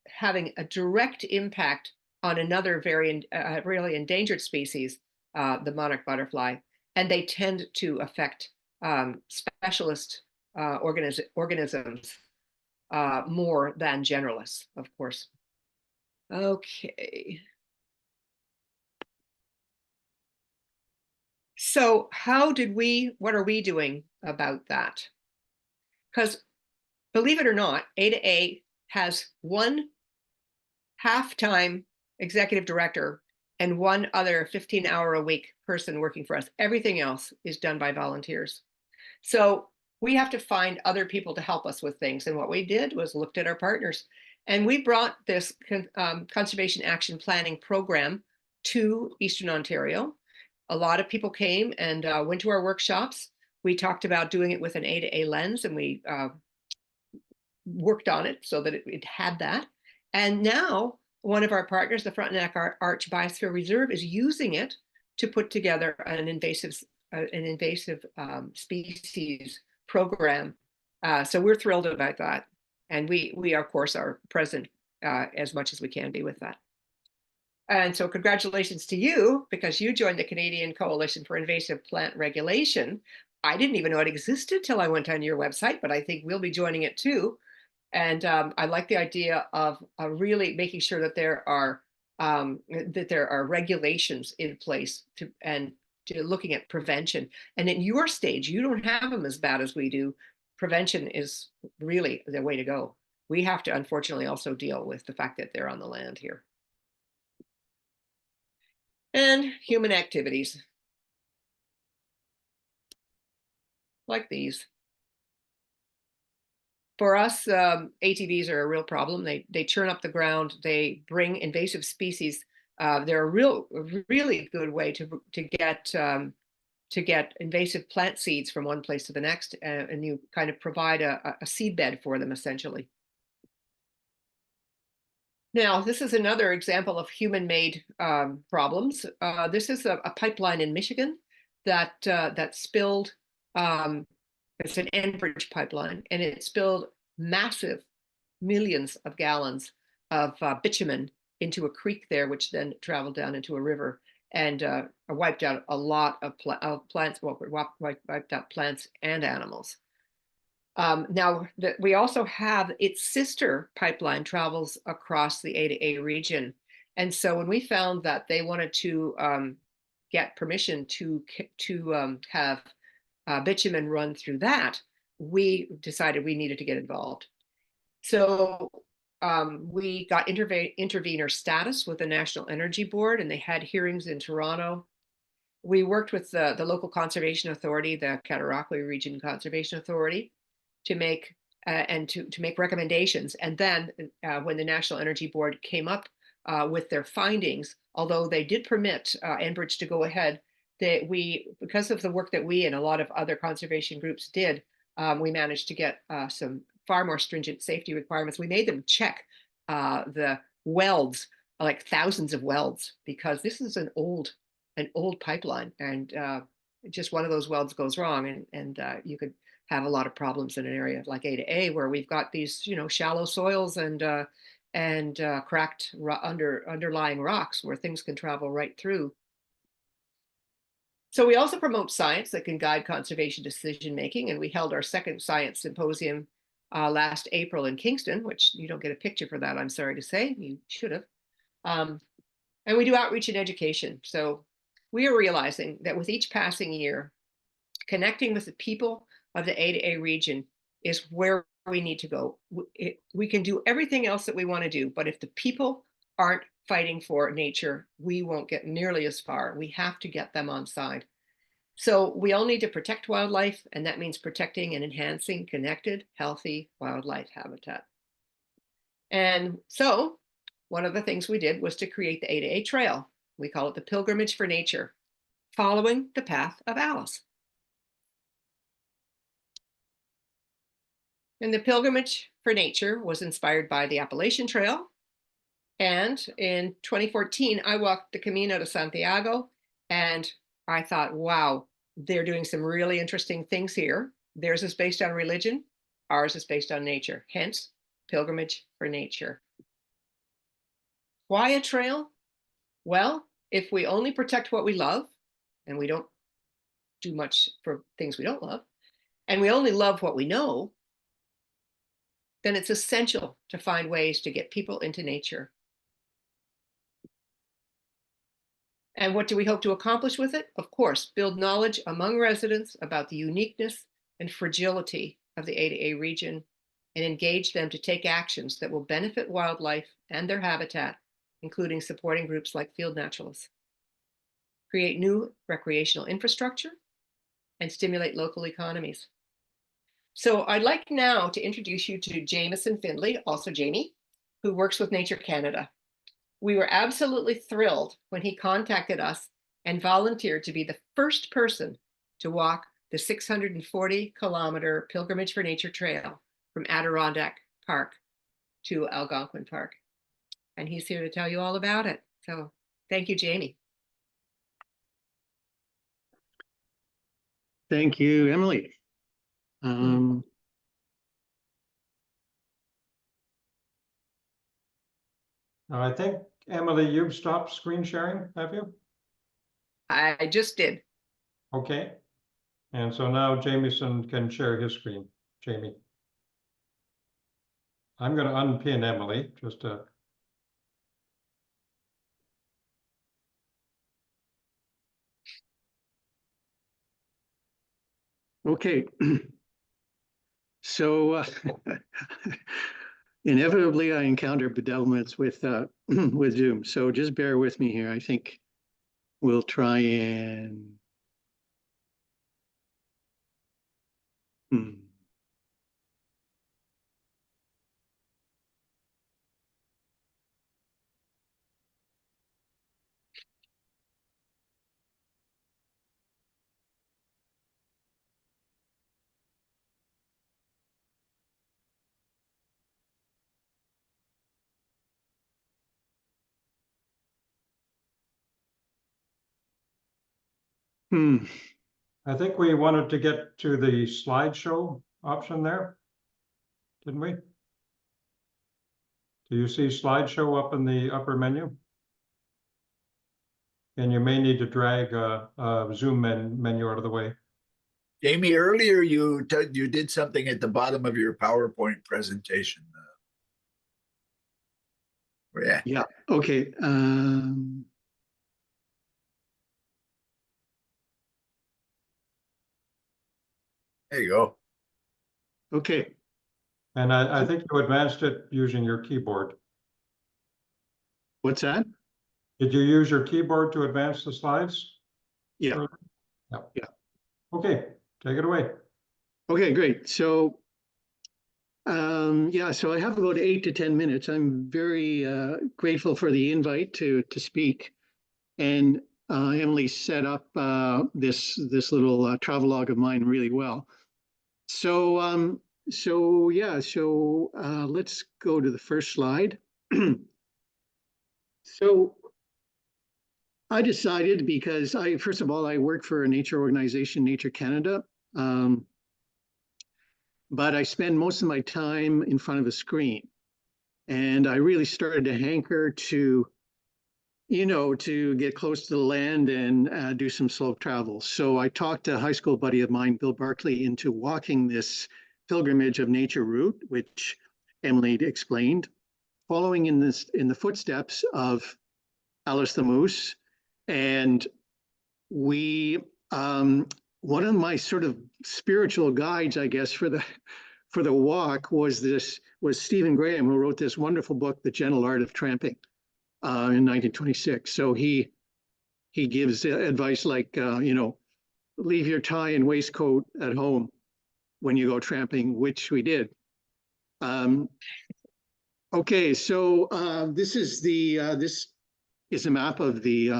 having a direct impact on another very really endangered species, the monarch butterfly, and they tend to affect specialist organisms more than generalists, of course. Okay. So what are we doing about that? Because believe it or not, A2A has one half-time executive director and one other 15-hour-a-week person working for us. Everything else is done by volunteers. So we have to find other people to help us with things. And what we did was looked at our partners. And we brought this conservation action planning program to Eastern Ontario. A lot of people came and went to our workshops. We talked about doing it with an A2A lens, and we worked on it so that it had that. And now one of our partners, the Frontenac Arch Biosphere Reserve, is using it to put together an invasive species program. So we're thrilled about that. And we of course are present as much as we can be with that. And so congratulations to you, because you joined the Canadian Coalition for Invasive Plant Regulation. I didn't even know it existed till I went on your website, but I think we'll be joining it too. And I like the idea of really making sure that there are regulations in place to looking at prevention. And at your stage, you don't have them as bad as we do. Prevention is really the way to go. We have to, unfortunately, also deal with the fact that they're on the land here. And human activities like these. For us, ATVs are a real problem. They churn up the ground. They bring invasive species. They're a really good way to get invasive plant seeds from one place to the next, and you kind of provide a seed bed for them, essentially. Now, this is another example of human-made problems. This is a pipeline in Michigan that spilled. It's an Enbridge pipeline, and it spilled massive millions of gallons of bitumen into a creek there, which then traveled down into a river and wiped out a lot of plants. Well, wiped out plants and animals. Now, we also have its sister pipeline travels across the A2A region. And so when we found that they wanted to get permission to have bitumen run through that, we decided we needed to get involved. So we got intervener status with the National Energy Board, and they had hearings in Toronto. We worked with the local conservation authority, the Cataraqui Region Conservation Authority, to make to make recommendations. And then when the National Energy Board came up with their findings, although they did permit Enbridge to go ahead, because of the work that we and a lot of other conservation groups did, we managed to get some far more stringent safety requirements. We made them check the welds, like thousands of welds, because this is an old pipeline, and just one of those welds goes wrong, and you could have a lot of problems in an area like A to A, where we've got these, you know, shallow soils and cracked underlying rocks where things can travel right through. So we also promote science that can guide conservation decision making, and we held our second science symposium last April in Kingston, which you don't get a picture for that, I'm sorry to say, you should have. And we do outreach and education. So we are realizing that with each passing year, connecting with the people of the A to A region is where we need to go. We can do everything else that we want to do, but if the people aren't fighting for nature, we won't get nearly as far. We have to get them on side. So we all need to protect wildlife, and that means protecting and enhancing connected, healthy wildlife habitat. And so one of the things we did was to create the A to A Trail. We call it the Pilgrimage for Nature, following the path of Alice. And the Pilgrimage for Nature was inspired by the Appalachian Trail. And in 2014, I walked the Camino de Santiago, and I thought, wow, they're doing some really interesting things here. Theirs is based on religion, ours is based on nature, hence Pilgrimage for Nature. Why a trail? Well, if we only protect what we love, and we don't do much for things we don't love, and we only love what we know, then it's essential to find ways to get people into nature. And what do we hope to accomplish with it? Of course, build knowledge among residents about the uniqueness and fragility of the A to A region, and engage them to take actions that will benefit wildlife and their habitat, including supporting groups like field naturalists. Create new recreational infrastructure and stimulate local economies. So I'd like now to introduce you to Jamieson Findlay, also Jamie, who works with Nature Canada. We were absolutely thrilled when he contacted us and volunteered to be the first person to walk the 640-kilometer Pilgrimage for Nature Trail from Adirondack Park to Algonquin Park. And he's here to tell you all about it. So thank you, Jamie. Thank you, Emily. I think, Emily, you've stopped screen sharing, have you? I just did. Okay. And so now Jamieson can share his screen. Jamie. I'm going to unpin Emily just to. Okay. So inevitably I encounter bedevilments with with Zoom. So just bear with me here. I think we'll try and I think we wanted to get to the slideshow option there, didn't we? Do you see slideshow up in the upper menu? And you may need to drag a Zoom menu out of the way. Jamie, earlier you did something at the bottom of your PowerPoint presentation. Yeah. yeah. Okay. There you go. Okay. And I think you advanced it using your keyboard. What's that? Did you use your keyboard to advance the slides? Yeah. Yeah. Yeah. Okay, take it away. Okay, great. So yeah, so I have about 8 to 10 minutes. I'm very grateful for the invite to speak. And Emily set up this little travelogue of mine really well. So let's go to the first slide. So I decided because first of all, I work for a nature organization, Nature Canada. But I spend most of my time in front of a screen. And I really started to hanker to, to get close to the land and do some slow travel. So I talked to a high school buddy of mine, Bill Barkley, into walking this pilgrimage of nature route, which Emily explained, following in the footsteps of Alice the Moose. And we, one of my sort of spiritual guides, I guess, for the walk was Stephen Graham, who wrote this wonderful book, The Gentle Art of Tramping, in 1926. So he gives advice like, leave your tie and waistcoat at home when you go tramping, which we did. Okay, so this is a map of the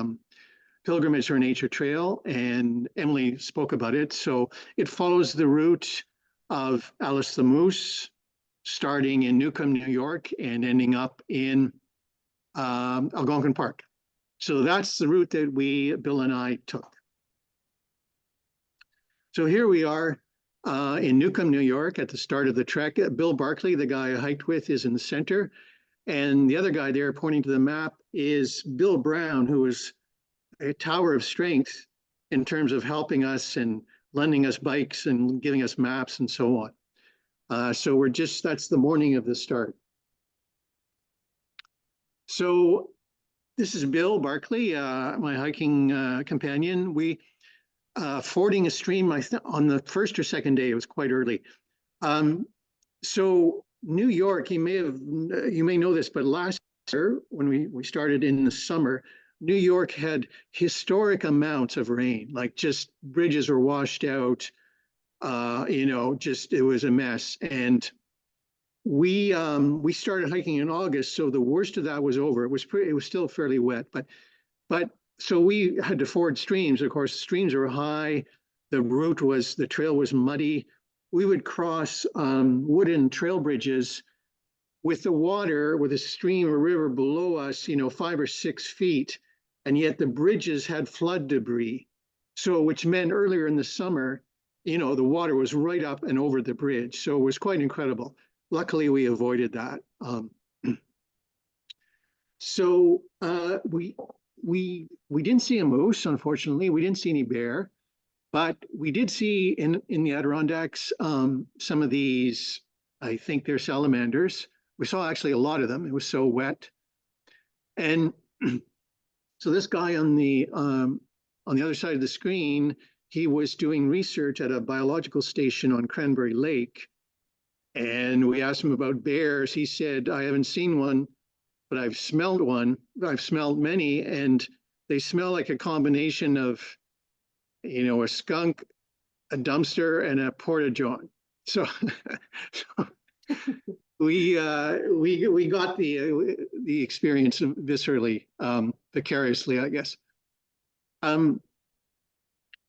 Pilgrimage for Nature Trail, and Emily spoke about it. So it follows the route of Alice the Moose, starting in Newcomb, New York, and ending up in Algonquin Park. So that's the route that Bill and I took. So here we are in Newcomb, New York, at the start of the trek. Bill Barkley, the guy I hiked with, is in the center. And the other guy there pointing to the map is Bill Brown, who is a tower of strength in terms of helping us and lending us bikes and giving us maps and so on. So that's the morning of the start. So this is Bill Barkley, my hiking companion. We fording a stream on the first or second day. It was quite early. So New York, you may know this, but last year when we started in the summer, New York had historic amounts of rain, like just bridges were washed out. It was a mess. And we started hiking in August, so the worst of that was over. It was still fairly wet, but so we had to ford streams. Of course, streams were high. The trail was muddy. We would cross wooden trail bridges with a stream or river below us, 5 or 6 feet, and yet the bridges had flood debris. So, which meant earlier in the summer, the water was right up and over the bridge. So it was quite incredible. Luckily, we avoided that. We didn't see a moose, unfortunately. We didn't see any bear, but we did see in the Adirondacks some of these, I think they're salamanders. We saw actually a lot of them. It was so wet. And so this guy on the other side of the screen, he was doing research at a biological station on Cranberry Lake. And we asked him about bears. He said, I haven't seen one, but I've smelled one. I've smelled many, and they smell like a combination of, a skunk, a dumpster, and a porta-john. So, we got the experience viscerally, vicariously, I guess.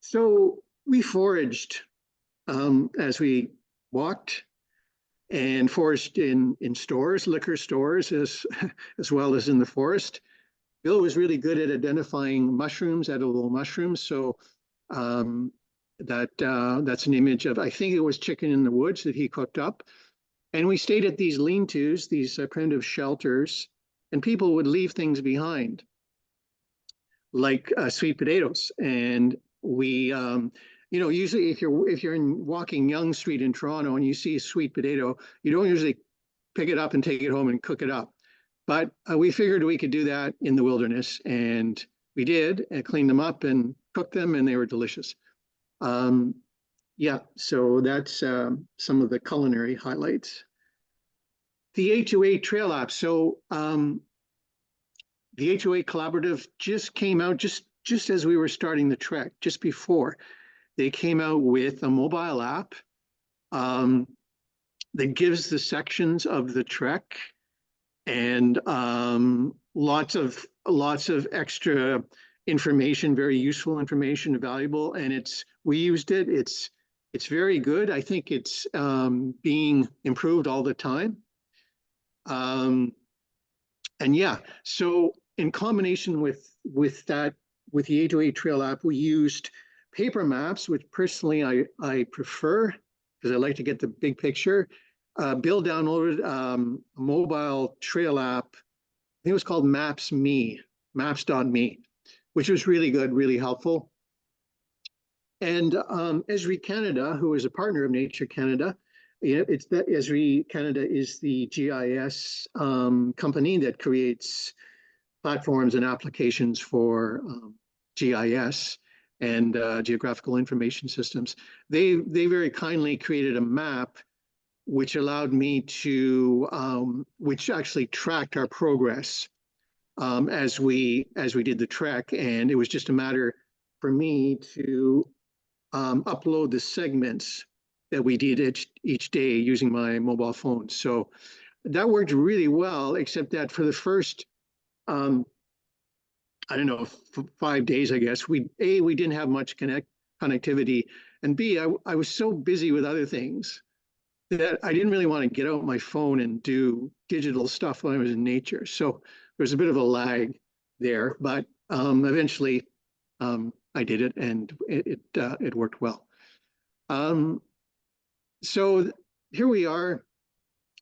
So we foraged as we walked, and foraged in stores, liquor stores, as well as in the forest. Bill was really good at identifying mushrooms, edible mushrooms. So that's an image of, I think it was chicken in the woods that he cooked up. And we stayed at these lean-tos, these primitive shelters, and people would leave things behind, like sweet potatoes. And we, usually if you're in walking Yonge Street in Toronto and you see a sweet potato, you don't usually pick it up and take it home and cook it up. But we figured we could do that in the wilderness, and we did, and cleaned them up and cooked them, and they were delicious. So that's some of the culinary highlights. The HOA Trail app. So the HOA Collaborative just came out just as we were starting the trek, just before. They came out with a mobile app that gives the sections of the trek and lots of extra information, very useful information, valuable. And we used it. It's very good. I think it's being improved all the time. So in combination with that with the 808 Trail app, we used paper maps, which personally I prefer because I like to get the big picture. Bill downloaded a mobile trail app. I think it was called Maps.me, which was really good, really helpful. And Esri Canada, who is a partner of Nature Canada, it's that Esri Canada is the GIS company that creates platforms and applications for GIS and geographical information systems. They very kindly created a map which allowed me to, which actually tracked our progress as we did the trek, and it was just a matter for me to upload the segments that we did each day using my mobile phone. So that worked really well, except that for the first, I don't know, 5 days, I guess, we didn't have much connectivity, and B, I was so busy with other things that I didn't really want to get out my phone and do digital stuff when I was in nature. So there was a bit of a lag there, but eventually I did it, and it worked well. So here we are,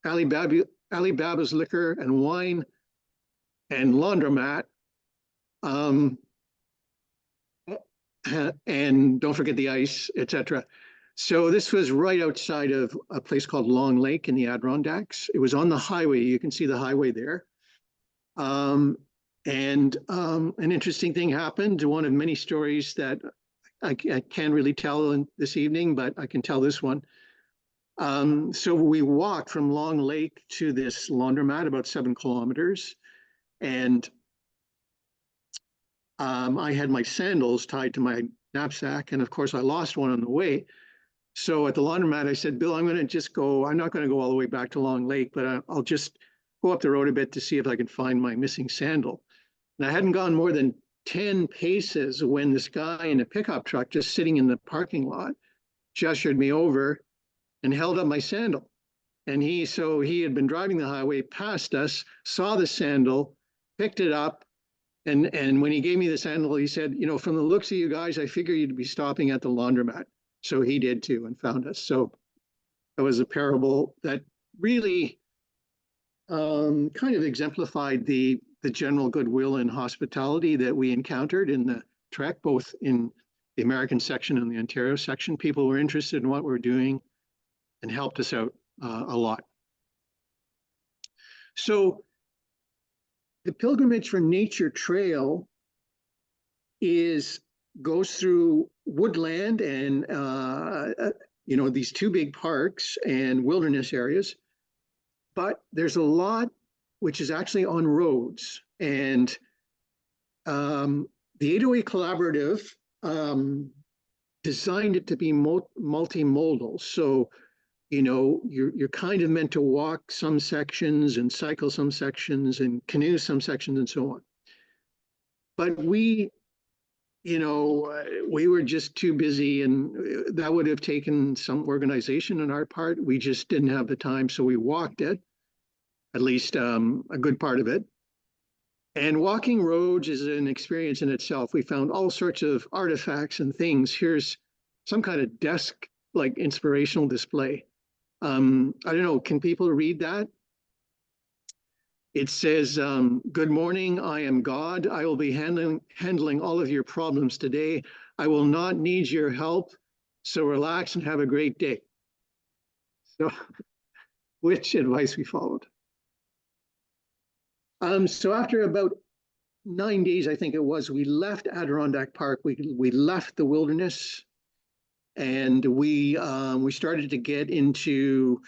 Alibaba's Liquor and Wine and Laundromat. And don't forget the ice, etc. So this was right outside of a place called Long Lake in the Adirondacks. It was on the highway. You can see the highway there. And an interesting thing happened. One of many stories that I can't really tell this evening, but I can tell this one. So we walked from Long Lake to this laundromat, about 7 kilometers. And I had my sandals tied to my knapsack. And of course, I lost one on the way. So at the laundromat, I said, Bill, I'm not going to go all the way back to Long Lake, but I'll just go up the road a bit to see if I can find my missing sandal. And I hadn't gone more than 10 paces when this guy in a pickup truck just sitting in the parking lot gestured me over and held up my sandal. And he had been driving the highway past us, saw the sandal, picked it up. And when he gave me the sandal, he said, from the looks of you guys, I figure you'd be stopping at the laundromat. So he did too and found us. So that was a parable that really kind of exemplified the general goodwill and hospitality that we encountered in the trek, both in the American section and the Ontario section. People were interested in what we're doing and helped us out a lot. So the Pilgrimage for Nature Trail goes through woodland and these 2 big parks and wilderness areas, but there's a lot which is actually on roads. And the 808 Collaborative designed it to be multimodal. So you're kind of meant to walk some sections and cycle some sections and canoe some sections and so on. But we were just too busy, and that would have taken some organization on our part. We just didn't have the time, so we walked it, at least a good part of it. And walking roads is an experience in itself. We found all sorts of artifacts and things. Here's some kind of desk-like inspirational display. I don't know, can people read that? It says, good morning, I am God. I will be handling all of your problems today. I will not need your help, so relax and have a great day. So, which advice we followed. So after about 9 days, I think it was, we left Adirondack Park. We left the wilderness, and we started to get into,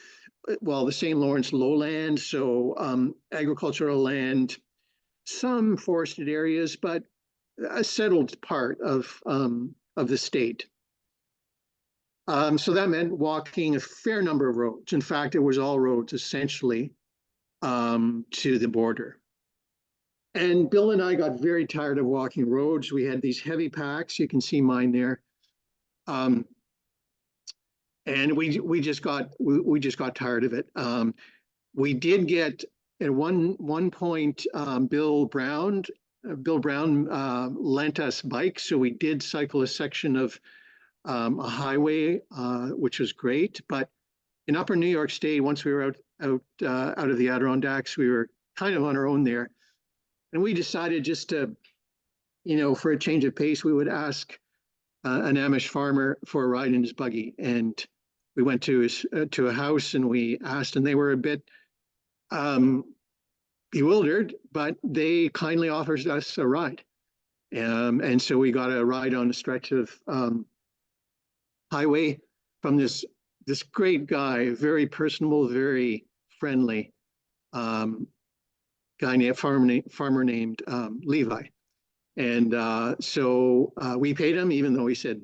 well, the St. Lawrence lowland, so agricultural land, some forested areas, but a settled part of the state. So that meant walking a fair number of roads. In fact, it was all roads essentially to the border. And Bill and I got very tired of walking roads. We had these heavy packs. You can see mine there. And we just got tired of it. We did get at one point Bill Brown Bill Brown lent us bikes, so we did cycle a section of a highway, which was great. But in Upper New York State, once we were out of the Adirondacks, we were kind of on our own there, and we decided just to, for a change of pace, we would ask an Amish farmer for a ride in his buggy. And we went to a house and we asked, and they were a bit bewildered, but they kindly offered us a ride. And so we got a ride on a stretch of highway from this great guy, very personable, very friendly guy named farmer named Levi. And so we paid him, even though he said,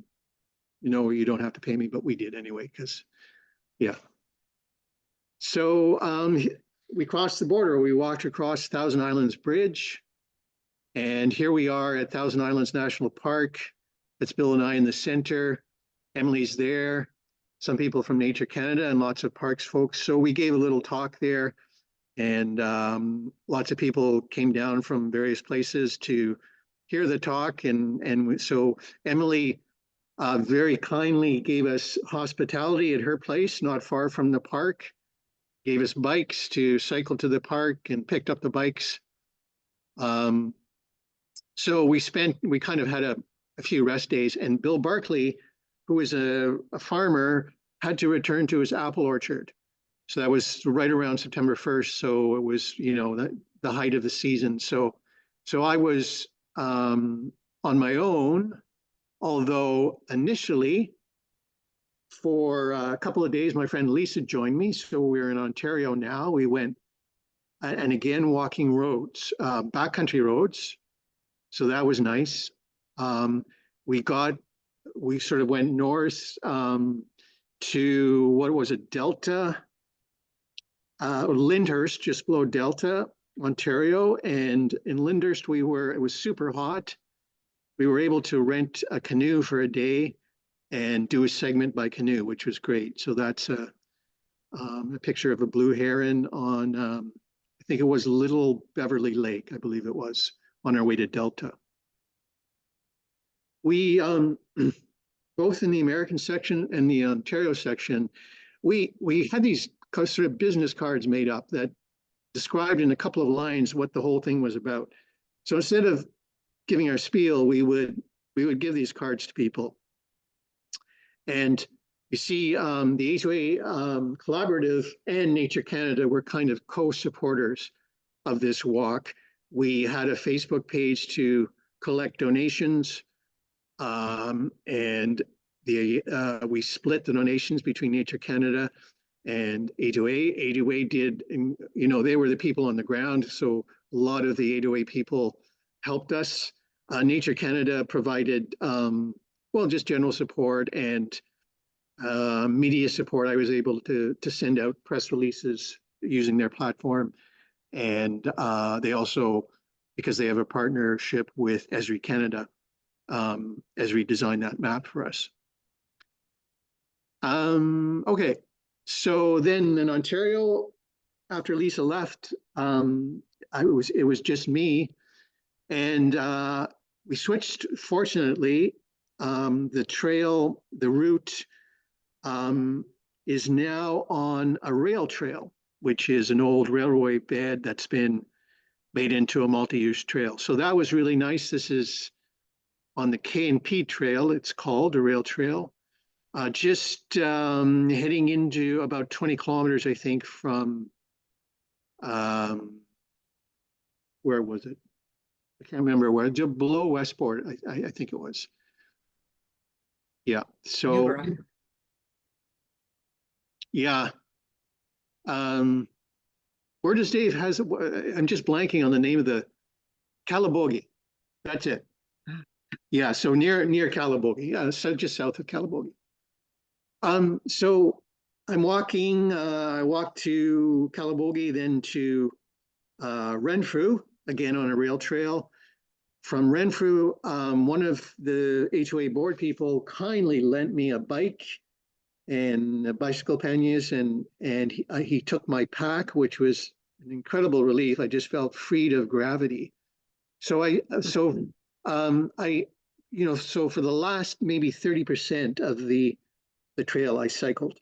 you don't have to pay me, but we did anyway, because, yeah. So we crossed the border. We walked across Thousand Islands Bridge, and here we are at Thousand Islands National Park. It's Bill and I in the center. Emily's there, some people from Nature Canada, and lots of parks folks. So we gave a little talk there, and lots of people came down from various places to hear the talk. And so Emily very kindly gave us hospitality at her place, not far from the park, gave us bikes to cycle to the park, and picked up the bikes. So we kind of had a few rest days, and Bill Barkley, who was a farmer, had to return to his apple orchard. So that was right around September 1st. So it was, the height of the season. So I was on my own, although initially for a couple of days, my friend Lisa joined me. So we're in Ontario now. We went, and again, walking roads, backcountry roads. So that was nice. We sort of went north to, what was it, Delta, Lyndhurst, just below Delta, Ontario. And in Lyndhurst, it was super hot. We were able to rent a canoe for a day and do a segment by canoe, which was great. So that's a picture of a blue heron on, I think it was Little Beverly Lake, I believe it was, on our way to Delta. We, both in the American section and the Ontario section, we had these sort of business cards made up that described in a couple of lines what the whole thing was about. So instead of giving our spiel, we would give these cards to people. And you see, the HOA Collaborative and Nature Canada were kind of co-supporters of this walk. We had a Facebook page to collect donations, and we split the donations between Nature Canada and 808. 808 did, they were the people on the ground, so a lot of the 808 people helped us. Nature Canada provided, just general support and media support. I was able to send out press releases using their platform. And they also, because they have a partnership with Esri Canada, Esri designed that map for us. Okay, so then in Ontario, after Lisa left, it was just me, and we switched. Fortunately, the route is now on a rail trail, which is an old railway bed that's been made into a multi-use trail. So that was really nice. This is on the K&P trail, it's called, a rail trail. Just heading into about 20 kilometers, I think, from, where was it? I can't remember where, just below Westport, I think it was. Yeah, so, yeah. Where does Dave has, I'm just blanking on the name of the, Calabogie, that's it. Yeah, so near Calabogie, so just south of Calabogie. So I'm walking, I walked to Calabogie, then to Renfrew, again on a rail trail. From Renfrew, one of the HOA board people kindly lent me a bike and bicycle panniers, and he took my pack, which was an incredible relief. I just felt freed of gravity. So so for the last maybe 30% of the trail I cycled.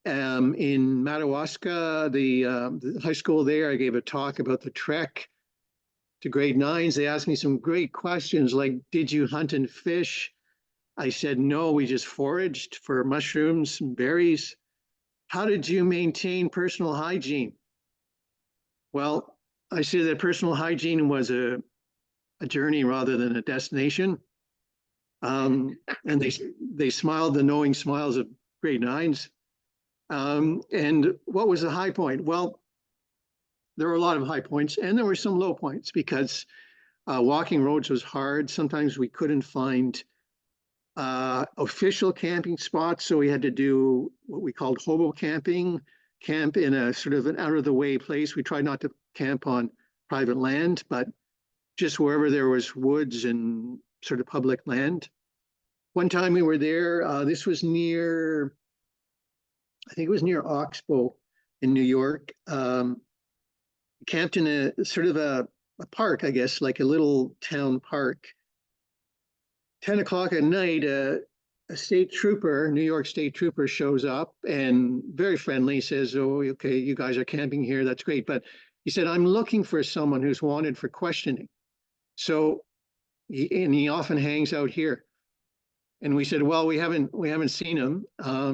In Madawaska, the high school there, I gave a talk about the trek to grade 9s. They asked me some great questions like, did you hunt and fish? I said, no, we just foraged for mushrooms and berries. How did you maintain personal hygiene? Well, I said that personal hygiene was a journey rather than a destination. And they smiled the knowing smiles of grade 9s. And what was the high point? Well, there were a lot of high points and there were some low points because walking roads was hard. Sometimes we couldn't find official camping spots, so we had to do what we called hobo camping, camp in a sort of an out of the way place. We tried not to camp on private land, but just wherever there was woods and sort of public land. One time we were there, this was near, I think it was near Oxbow in New York. Camped in a sort of a park, I guess, like a little town park. 10 o'clock at night, a state trooper, New York state trooper, shows up and very friendly says, oh, okay, you guys are camping here. That's great. But he said, I'm looking for someone who's wanted for questioning. So, he often hangs out here. And we said, well, we haven't seen him.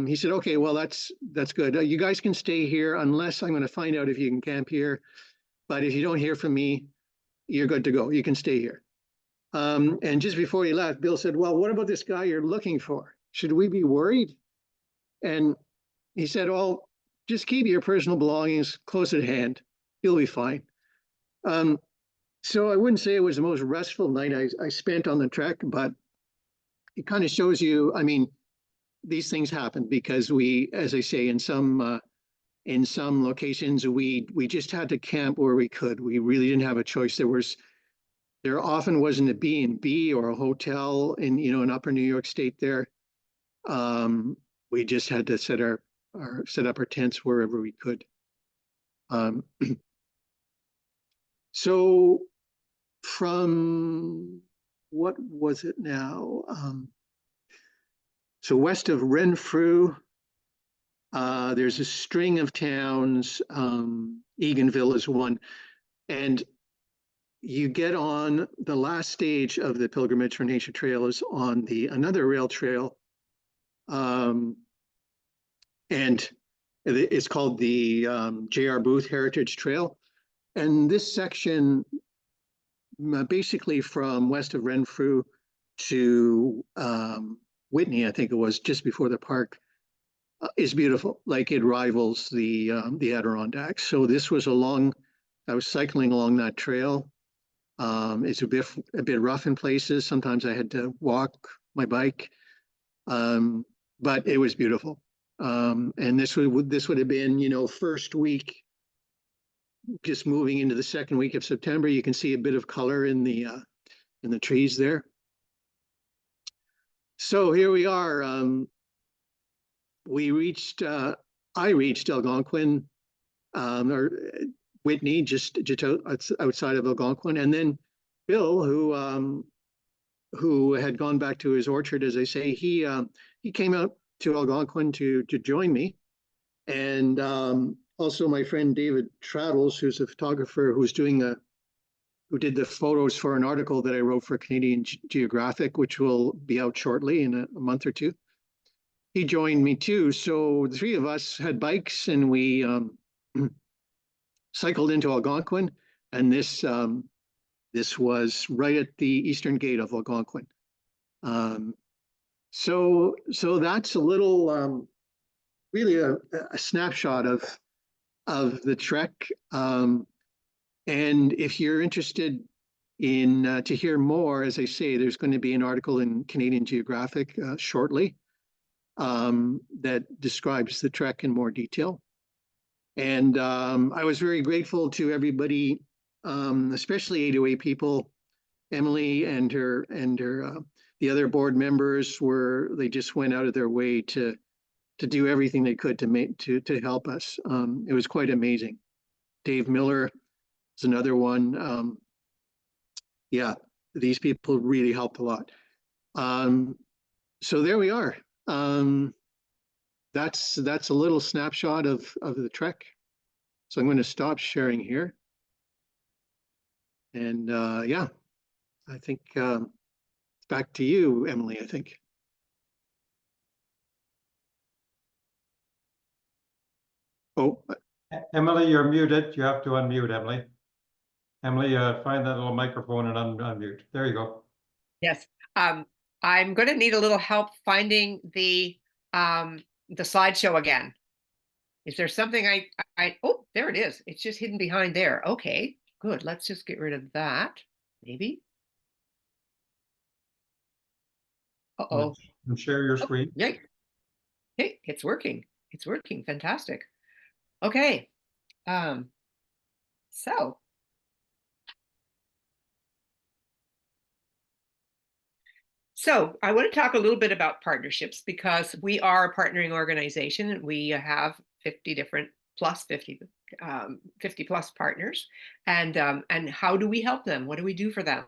He said, okay, well, that's good. You guys can stay here unless I'm going to find out if you can camp here. But if you don't hear from me, you're good to go. You can stay here. And just before he left, Bill said, well, what about this guy you're looking for? Should we be worried? And he said, oh, just keep your personal belongings close at hand. You'll be fine. So I wouldn't say it was the most restful night I spent on the trek, but it kind of shows you, I mean, these things happen because we, as I say, in some locations, we just had to camp where we could. We really didn't have a choice. There often wasn't a B&B or a hotel in upper New York State there. We just had to set up our tents wherever we could. So from what was it now? So west of Renfrew, there's a string of towns. Eganville is one. And you get on the last stage of the Pilgrimage for Nature Trail is on another rail trail. And it's called the J.R. Booth Heritage Trail. And this section, basically from west of Renfrew to Whitney, I think it was just before the park, is beautiful. Like it rivals the Adirondacks. So this was I was cycling along that trail. It's a bit rough in places. Sometimes I had to walk my bike, but it was beautiful. And this would have been, first week, just moving into the second week of September. You can see a bit of color in the trees there. So here we are. I reached Algonquin, or Whitney, just outside of Algonquin, and then Bill, who had gone back to his orchard, as I say, he came out to Algonquin to join me, and also my friend David Traddles, who's a photographer, who did the photos for an article that I wrote for Canadian Geographic, which will be out shortly in a month or two. He joined me too. So the three of us had bikes and we cycled into Algonquin. And this was right at the eastern gate of Algonquin. So that's a little, really a snapshot of the trek. And if you're interested in to hear more, as I say, there's going to be an article in Canadian Geographic shortly that describes the trek in more detail. And I was very grateful to everybody, especially 808 people. Emily and her the other board members they just went out of their way to do everything they could to help us. It was quite amazing. Dave Miller is another one. yeah, these people really helped a lot. So there we are. That's a little snapshot of the trek. So I'm going to stop sharing here. And yeah, I think it's back to you, Emily, I think. Oh, Emily, you're muted. You have to unmute, Emily. Emily, find that little microphone and unmute. There you go. Yes. I'm going to need a little help finding the slideshow again. Is there something oh, there it is. It's just hidden behind there. Okay, good. Let's just get rid of that. Maybe. Uh-oh. And share your Oh, screen. yeah. Hey, it's working. It's working. Fantastic. Okay. So I want to talk a little bit about partnerships because we are a partnering organization and we have 50 different plus 50 plus partners. And how do we help them? What do we do for them?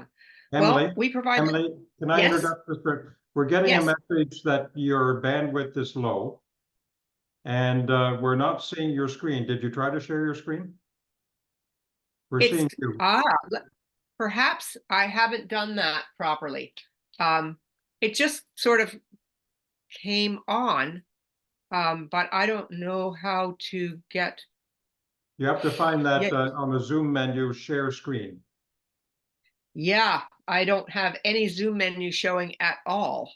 Emily, Well, we provide. Emily, can I Yes. interrupt this for, we're getting a Yes. message that your bandwidth is low. And we're not seeing your screen. Did you try to share your screen? We're seeing you. Perhaps I haven't done that properly. It just sort of came on, but I don't know how to get. You have to find that Yeah. on the Zoom menu, share screen. Yeah, I don't have any Zoom menu showing at all.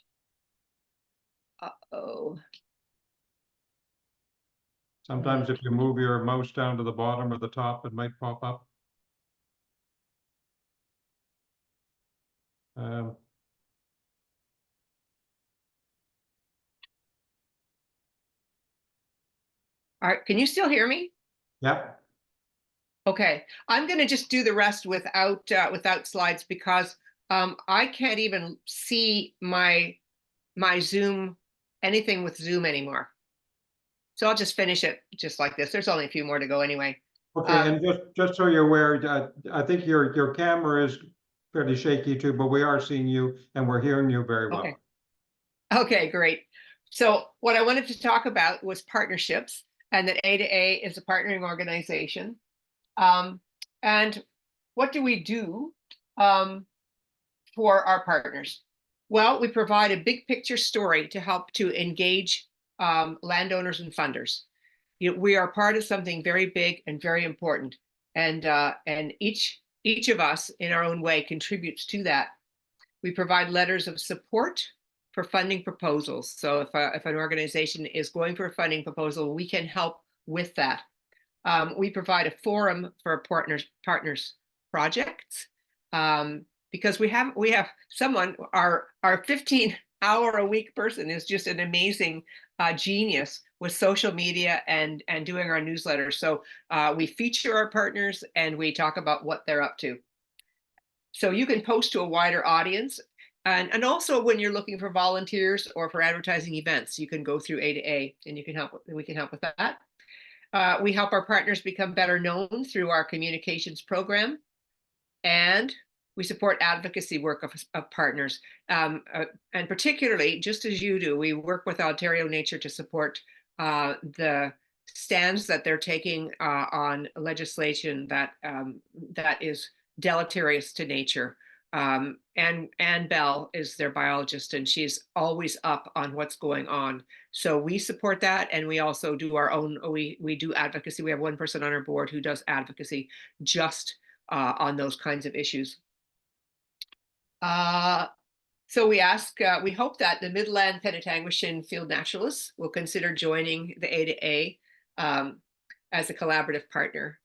Uh-oh. Sometimes if you move your mouse down to the bottom or the top, it might pop up. All right, can you still hear me? Yep. Okay, I'm going to just do the rest without slides because I can't even see my Zoom, anything with Zoom anymore. So I'll just finish it just like this. There's only a few more to go anyway. Okay, and just so you're aware, I think your camera is fairly shaky too, but we are seeing you and we're hearing you very well. Okay. Okay, great. So what I wanted to talk about was partnerships and that A2A is a partnering organization. And what do we do for our partners? Well, we provide a big picture story to help to engage landowners and funders. We are part of something very big and very important, and each of us in our own way contributes to that. We provide letters of support for funding proposals. So if an organization is going for a funding proposal, we can help with that. We provide a forum for partners projects because we have someone, our 15-hour-a-week person is just an amazing genius with social media and doing our newsletter. So we feature our partners and we talk about what they're up to. So you can post to a wider audience. And also when you're looking for volunteers or for advertising events, you can go through A2A and we can help with that. We help our partners become better known through our communications program. And we support advocacy work of partners. And particularly, just as you do, we work with Ontario Nature to support the stands that they're taking on legislation that is deleterious to nature. And Bell is their biologist, and she's always up on what's going on. So we support that, and we also do our own. We do advocacy. We have one person on our board who does advocacy just on those kinds of issues. So we hope that the Midland Penetanguishene field naturalists will consider joining the A2A as a collaborative partner.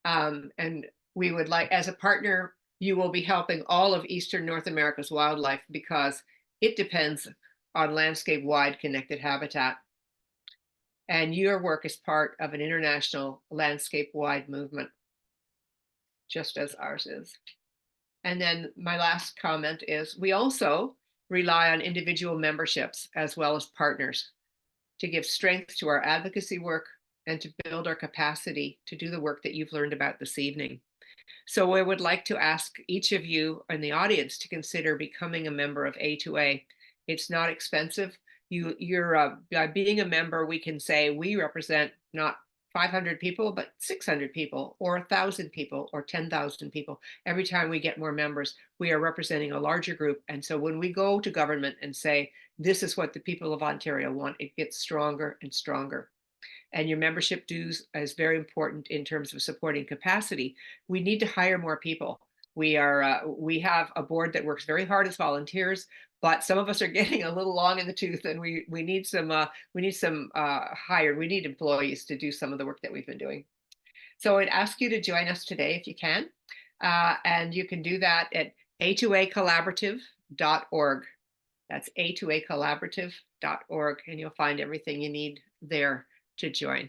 And we would like, as a partner, you will be helping all of Eastern North America's wildlife because it depends on landscape-wide connected habitat. And your work is part of an international landscape-wide movement, just as ours is. And then my last comment is we also rely on individual memberships as well as partners to give strength to our advocacy work and to build our capacity to do the work that you've learned about this evening. So I would like to ask each of you in the audience to consider becoming a member of A2A. It's not expensive. You're by being a member, we can say we represent not 500 people, but 600 people, or 1,000 people, or 10,000 people. Every time we get more members, we are representing a larger group. And so when we go to government and say, this is what the people of Ontario want, it gets stronger and stronger. And your membership dues is very important in terms of supporting capacity. We need to hire more people. We have a board that works very hard as volunteers, but some of us are getting a little long in the tooth, and we need some hired. We need employees to do some of the work that we've been doing. So I'd ask you to join us today if you can, and you can do that at a2acollaborative.org. That's a2acollaborative.org, and you'll find everything you need there to join.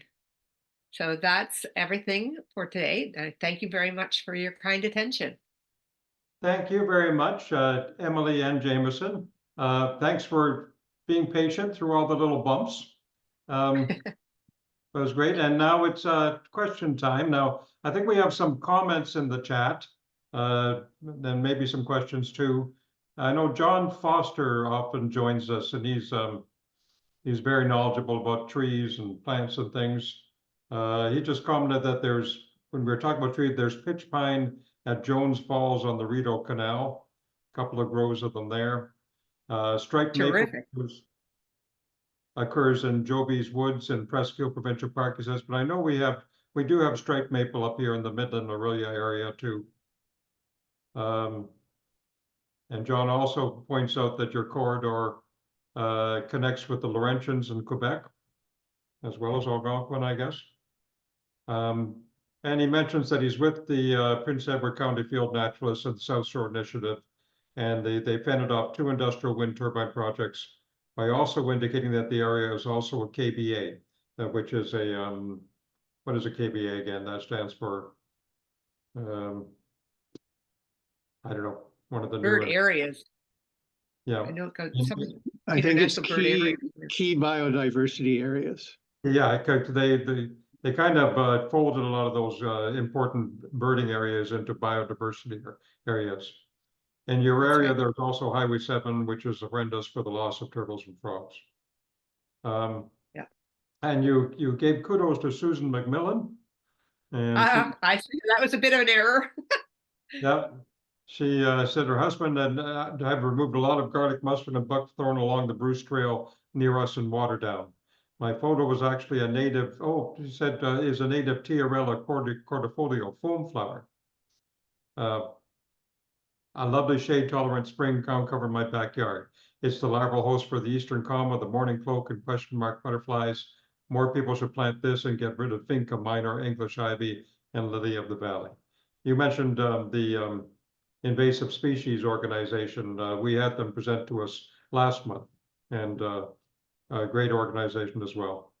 So that's everything for today. Thank you very much for your kind attention. Thank you very much, Emily and Jamieson. Thanks for being patient through all the little bumps. It was great. And now it's question time. Now, I think we have some comments in the chat, then maybe some questions too. I know John Foster often joins us, and he's very knowledgeable about trees and plants and things. He just commented that when we were talking about trees, there's pitch pine at Jones Falls on the Rideau Canal, a couple of groves of them there. Striped maple occurs in Joby's Woods and Presqu'île Provincial Park, he says, but I know we do have striped maple up here in the Midland Orillia area too. And John also points out that your corridor connects with the Laurentians in Quebec, as well as Algonquin, I guess. And he mentions that he's with the Prince Edward County Field Naturalists and the South Shore Initiative, and they fended off 2 industrial wind turbine projects by also indicating that the area is also a KBA, which is a, what is a KBA again? That stands for, I don't know, one of the Bird newer areas. Yeah. I know I think it's international bird key biodiversity areas. Yeah, they kind of folded a lot of those important birding areas into biodiversity areas. In your area, right. there's also Highway 7, which is horrendous for the loss of turtles and frogs. Yeah. And you gave kudos to Susan McMillan. And I think that was a bit of an error. yeah, she said her husband had removed a lot of garlic mustard and buckthorn along the Bruce Trail near us in Waterdown. My photo was actually a native, she said, is a native Tiarella cordifolio foam flower. A lovely shade-tolerant spring ground cover in my backyard. It's the larval host for the eastern comma, the morning cloak, and question mark butterflies. More people should plant this and get rid of Finca minor, English ivy, and lily of the valley. You mentioned the invasive species organization. We had them present to us last month, and a great organization as well.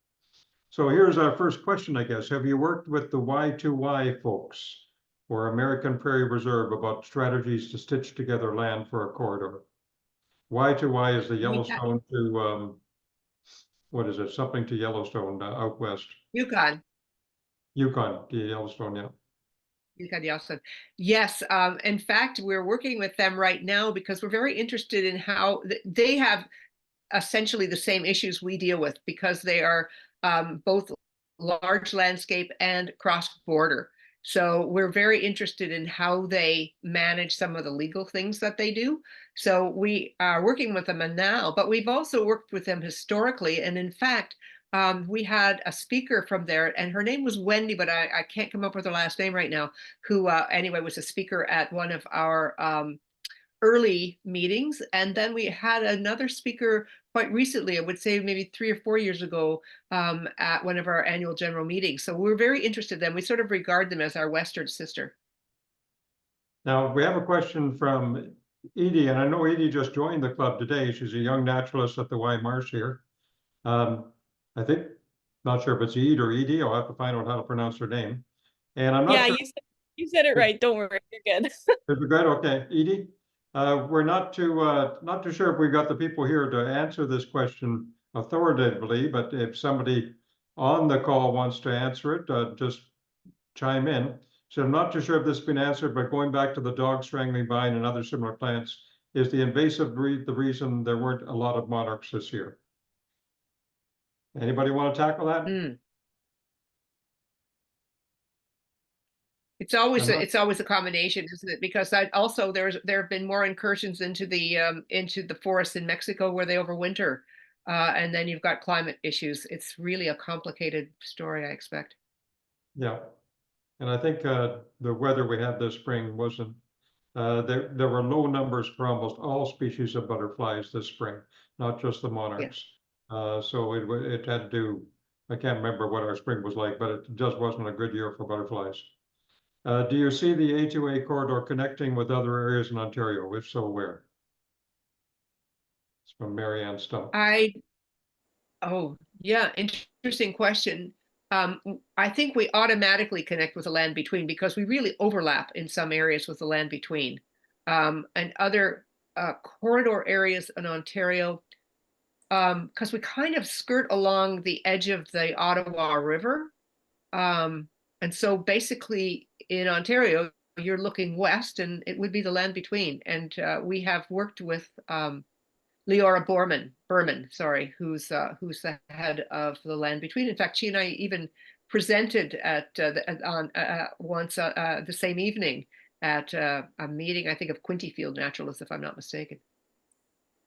So here's our first question, I guess. Have you worked with the Y2Y folks or American Prairie Reserve about strategies to stitch together land for a corridor? Y2Y is the Yellowstone to, what is it? Something to Yellowstone out west. Yukon to Yellowstone, yeah. Yellowstone. Yes. In fact, we're working with them right now because we're very interested in how they have essentially the same issues we deal with, because they are both large landscape and cross-border. So we're very interested in how they manage some of the legal things that they do. So we are working with them now, but we've also worked with them historically. And in fact, we had a speaker from there, and her name was Wendy, but I can't come up with her last name right now, who anyway was a speaker at one of our early meetings. And then we had another speaker quite recently, I would say maybe 3 or 4 years ago, at one of our annual general meetings. So we're very interested in them. We sort of regard them as our Western sister. Now we have a question from Edie, and I know Edie just joined the club today. She's a young naturalist at the Y Marsh here. I think, not sure if it's Ed or Edie. I'll have to find out how to pronounce her name. And I'm not sure. You said it right. Don't worry, you're good. Is it good? Okay, Edie. We're not too sure if we've got the people here to answer this question authoritatively, but if somebody on the call wants to answer it, just chime in. So I'm not too sure if this has been answered, but going back to the dog strangling vine and other similar plants, is the invasive breed the reason there weren't a lot of monarchs this year? Anybody want to tackle that? Mm. It's always a combination, isn't it? Because there have been more incursions into the forests in Mexico where they overwinter, and then you've got climate issues. It's really a complicated story, I expect. Yeah, and I think the weather we had this spring wasn't. There were low numbers for almost all species of butterflies this spring, not just the monarchs. So it had to. I can't remember what our spring was like, but it just wasn't a good year for butterflies. Do you see the A2A corridor connecting with other areas in Ontario? If so, where? It's from Marianne Stump. Oh, yeah, interesting question. I think we automatically connect with the land between because we really overlap in some areas with the land between. And other corridor areas in Ontario, because we kind of skirt along the edge of the Ottawa River. And so basically in Ontario, you're looking west and it would be the land between. And we have worked with Leora Berman, who's the head of the land between. In fact, she and I even presented once the same evening at a meeting, I think, of Quintyfield naturalists, if I'm not mistaken.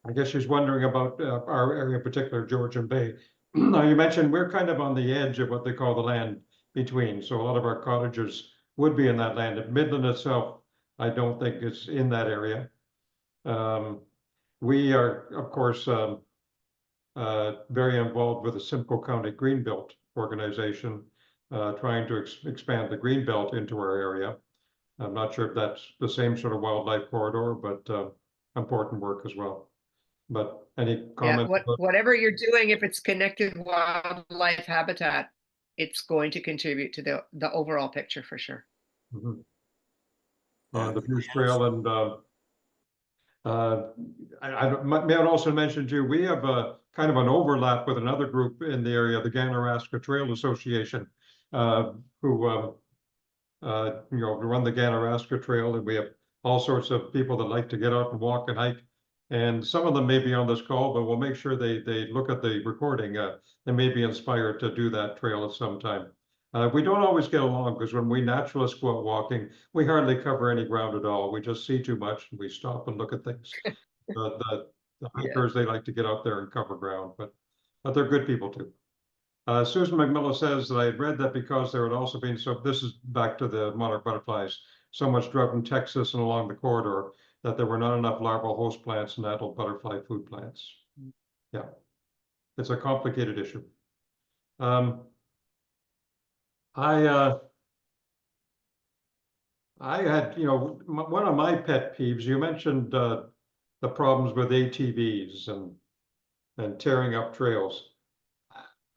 I guess she's wondering about our area in particular, Georgian Bay. Now, you mentioned we're kind of on the edge of what they call the land between. So a lot of our cottages would be in that land. Midland itself, I don't think is in that area. We are, of course, very involved with the Simcoe County Greenbelt organization, trying to expand the Greenbelt into our area. I'm not sure if that's the same sort of wildlife corridor, but important work as well. But any comments? Yeah, whatever you're doing, if it's connected wildlife habitat, it's going to contribute to the overall picture for sure. Mm-hmm. The Bruce Trail and I may also mention too, we have a kind of an overlap with another group in the area, the Ganaraska Trail Association, who run the Ganaraska Trail, and we have all sorts of people that like to get out and walk and hike. And some of them may be on this call, but we'll make sure they look at the recording. They may be inspired to do that trail at some time. We don't always get along because when we naturalists go out walking, we hardly cover any ground at all. We just see too much and we stop and look at things. The hikers, they like to get out there and cover ground, but they're good people too. Susan McMillan says that I had read that because there had also been, so this is back to the monarch butterflies, so much drought in Texas and along the corridor that there were not enough larval host plants and adult butterfly food plants. Yeah, it's a complicated issue. I had, one of my pet peeves, you mentioned the problems with ATVs and tearing up trails.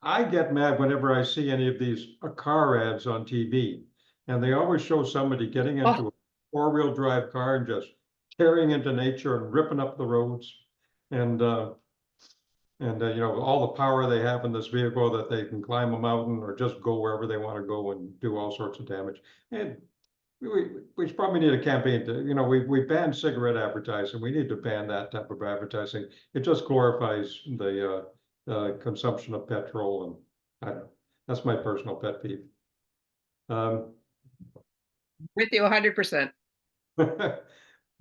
I get mad whenever I see any of these car ads on TV, and they always show somebody getting into a four-wheel drive car and just tearing into nature and ripping up the roads. And all the power they have in this vehicle that they can climb a mountain or just go wherever they want to go and do all sorts of damage. And we probably need a campaign to, we banned cigarette advertising. We need to ban that type of advertising. It just glorifies the consumption of petrol, and I don't know. That's my personal pet peeve. With you 100%.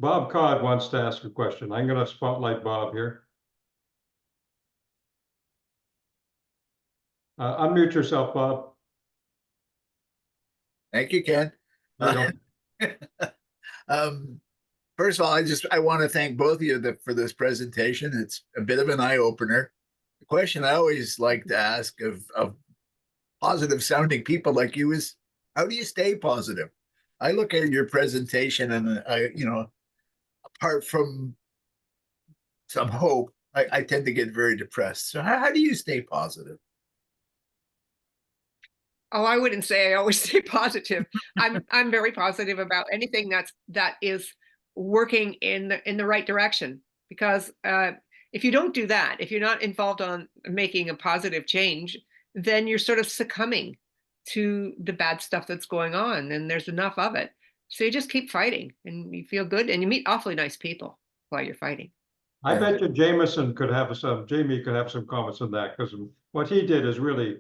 Bob Codd wants to ask a question. I'm going to spotlight Bob here. Unmute yourself, Bob. Thank you, Ken. First of all, I want to thank both of you for this presentation. It's a bit of an eye opener. The question I always like to ask of positive sounding people like you is, how do you stay positive? I look at your presentation and apart from some hope, I tend to get very depressed. So how do you stay positive? Oh, I wouldn't say I always stay positive. I'm very positive about anything that is working in the right direction. Because if you don't do that, if you're not involved on making a positive change, then you're sort of succumbing to the bad stuff that's going on, and there's enough of it. So you just keep fighting and you feel good and you meet awfully nice people while you're fighting. I bet you Jamie could have some comments on that, because what he did is really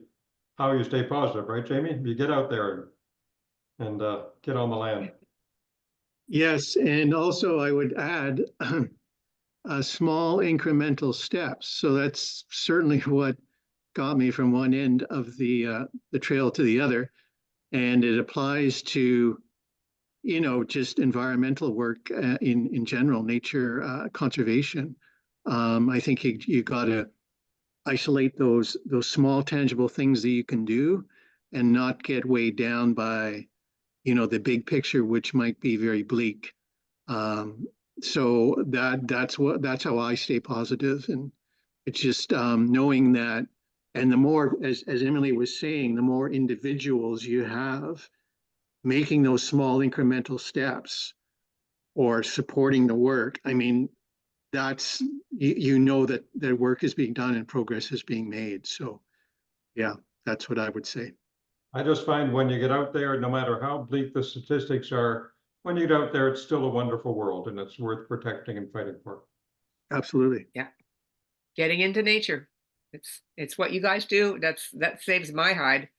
how you stay positive, right, Jamie? You get out there and get on the land. Yes, and also I would add small incremental steps. So that's certainly what got me from one end of the trail to the other, and it applies to, you know, just environmental work in general, nature conservation. I think you got to isolate those small tangible things that you can do, and not get weighed down by, you know, the big picture, which might be very bleak. So that's how I stay positive, and it's just knowing that, and the more, as Emily was saying, the more individuals you have making those small incremental steps or supporting the work, I mean, that's, you know that their work is being done and progress is being made. So yeah, that's what I would say. I just find when you get out there, no matter how bleak the statistics are, when you get out there, it's still a wonderful world, and it's worth protecting and fighting for. Absolutely. Getting into nature. It's what you guys do. That saves my hide,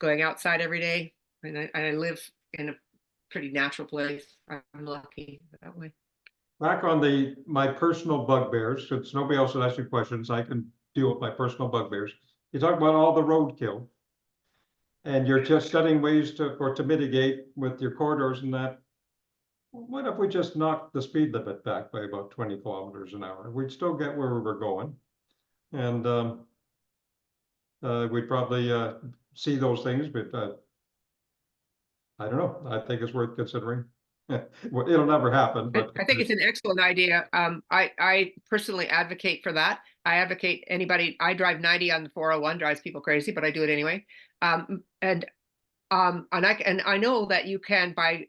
going outside every day. And I live in a pretty natural place. I'm lucky that way. Back on my personal bugbears, since nobody else has asked you questions, I can deal with my personal bugbears. You talk about all the roadkill, and you're just studying ways to mitigate with your corridors and that. What if we just knocked the speed limit back by about 20 kilometers an hour? We'd still get where we were going. And we'd probably see those things, but I don't know. I think it's worth considering. Well, it'll never happen, but I think it's an excellent idea. I personally advocate for that. I advocate I drive 90 on the 401, drives people crazy, but I do it anyway. And I know that you can, by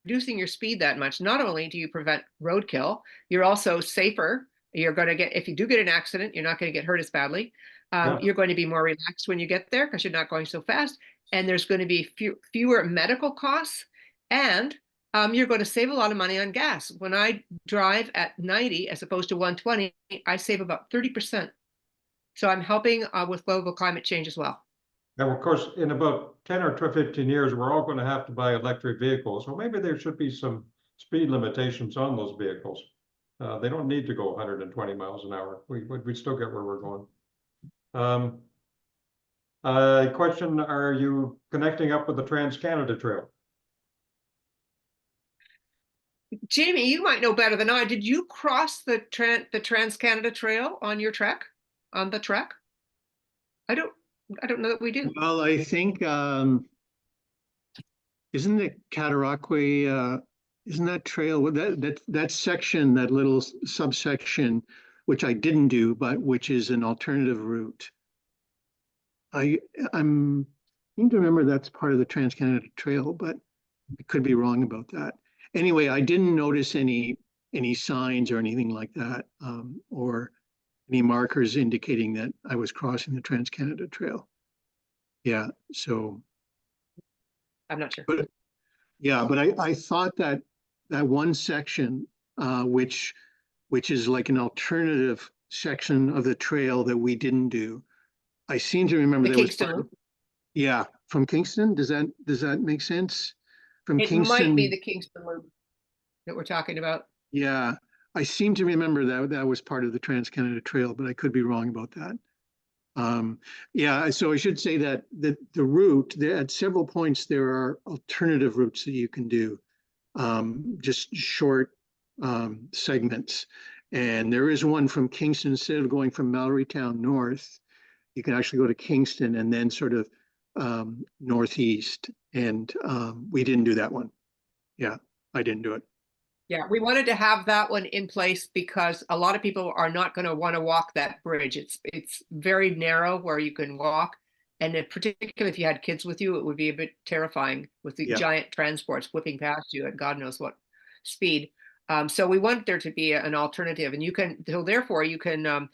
reducing your speed that much, not only do you prevent roadkill, you're also safer. You're going to get, if you do get an accident, you're not going to get hurt as badly. You're going to be more relaxed when you get there because you're not going so fast. And there's going to be fewer medical costs, and you're going to save a lot of money on gas. When I drive at 90 as opposed to 120, I save about 30%. So I'm helping with global climate change as well. And of course, in about 10 or 15 years, we're all going to have to buy electric vehicles. So maybe there should be some speed limitations on those vehicles. They don't need to go 120 miles an hour. We'd still get where we're going. Question, are you connecting up with the Trans-Canada Trail? Jamie, you might know better than I. Did you cross the Trans-Canada Trail on your trek? On the trek? I don't know that we do. Well, I think isn't it Cataraqui, isn't that trail, that section, that little subsection, which I didn't do, but which is an alternative route. I'm seem to remember that's part of the Trans-Canada Trail, but I could be wrong about that. Anyway, I didn't notice any signs or anything like that, or any markers indicating that I was crossing the Trans-Canada Trail. Yeah, so. I'm not sure. But I thought that one section, which is like an alternative section of the trail that we didn't do, I seem to remember The that was Kingston Loop. Yeah, from Kingston. Does that make sense? From It Kingston, might be the Kingston Loop that we're talking about. Yeah, I seem to remember that was part of the Trans-Canada Trail, but I could be wrong about that. Yeah, so I should say that the route, at several points there are alternative routes that you can do, just short segments. And there is one from Kingston. Instead of going from Mallorytown north, you can actually go to Kingston and then sort of northeast. And we didn't do that one. Yeah, I didn't do it. Yeah, we wanted to have that one in place because a lot of people are not going to want to walk that bridge. It's very narrow where you can walk. And particularly if you had kids with you, it would be a bit terrifying with the giant transports whipping past you at God knows what speed. So we want there to be an alternative, and therefore you can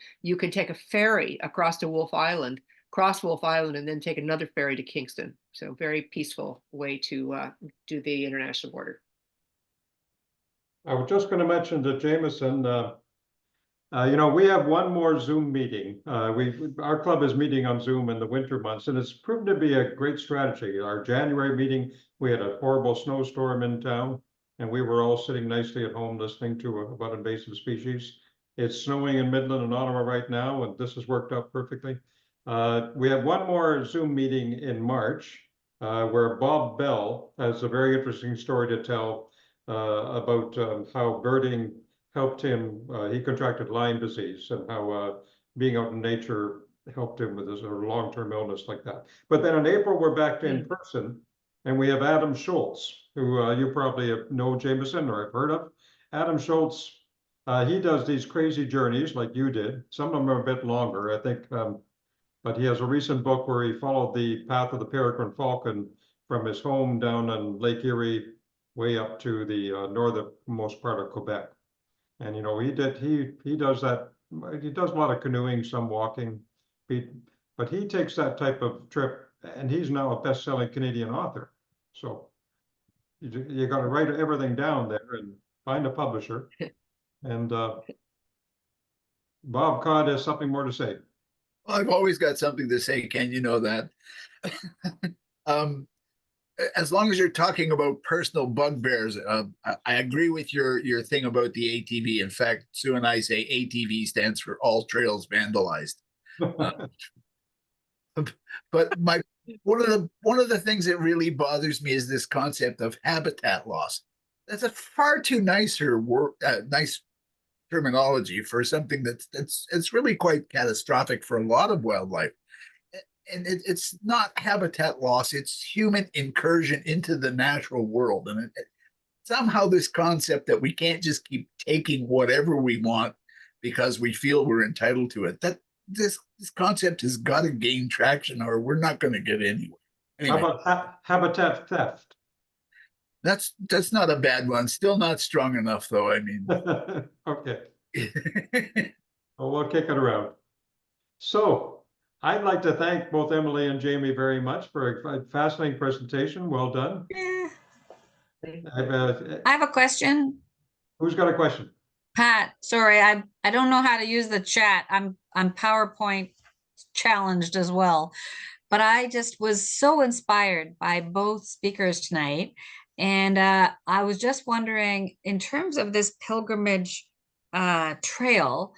take a ferry across to Wolf Island, cross Wolf Island and then take another ferry to Kingston. So very peaceful way to do the international border. I was just gonna mention to Jamieson, you know, we have one more Zoom meeting. Our club is meeting on Zoom in the winter months, and it's proven to be a great strategy. Our January meeting, we had a horrible snowstorm in town, and we were all sitting nicely at home listening to about invasive species. It's snowing in Midland and Ottawa right now, and this has worked out perfectly. We have one more Zoom meeting in March, where Bob Bell has a very interesting story to tell about how birding helped him. He contracted Lyme disease, and how being out in nature helped him with his long-term illness like that. But then in April, we're back to in person, and we have Adam Schultz, who you probably know, Jamieson, or have heard of. Adam Schultz, he does these crazy journeys like you did. Some of them are a bit longer, I think, but he has a recent book where he followed the path of the peregrine falcon from his home down on Lake Erie way up to the northernmost part of Quebec. And, you know, he does that. He does a lot of canoeing, some walking, but he takes that type of trip, and he's now a best-selling Canadian author. So you got to write everything down there and find a publisher. And Bob Codd has something more to say. I've always got something to say, Ken, you know that. As long as you're talking about personal bugbears, I agree with your thing about the ATV. In fact, Sue and I say ATV stands for All Trails Vandalized. But one of the things that really bothers me is this concept of habitat loss. That's a far too nice terminology for something it's really quite catastrophic for a lot of wildlife. And it's not habitat loss, it's human incursion into the natural world. And somehow this concept that we can't just keep taking whatever we want because we feel we're entitled to it, that this concept has got to gain traction, or we're not going to get anywhere. Anyway, How about habitat theft? that's not a bad one. Still not strong enough, though. I mean, Okay, well, we'll kick it around. So I'd like to thank both Emily and Jamie very much for a fascinating presentation. Well done. Yeah. I I have a question. Who's got a question? Pat, sorry, I don't know how to use the chat. I'm PowerPoint challenged as well. But I just was so inspired by both speakers tonight. And I was just wondering, in terms of this pilgrimage trail,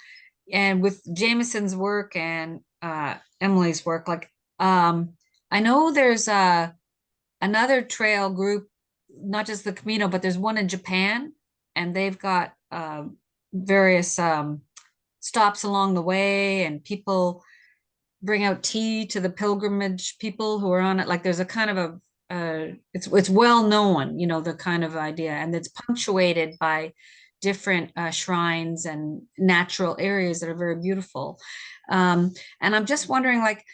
and with Jamieson's work and Emily's work, like I know there's another trail group, not just the Camino, but there's one in Japan, and they've got various stops along the way, and people bring out tea to the pilgrimage people who are on it. Like there's a kind of it's well known, you know, the kind of idea, and it's punctuated by different shrines and natural areas that are very beautiful. And I'm just wondering, like,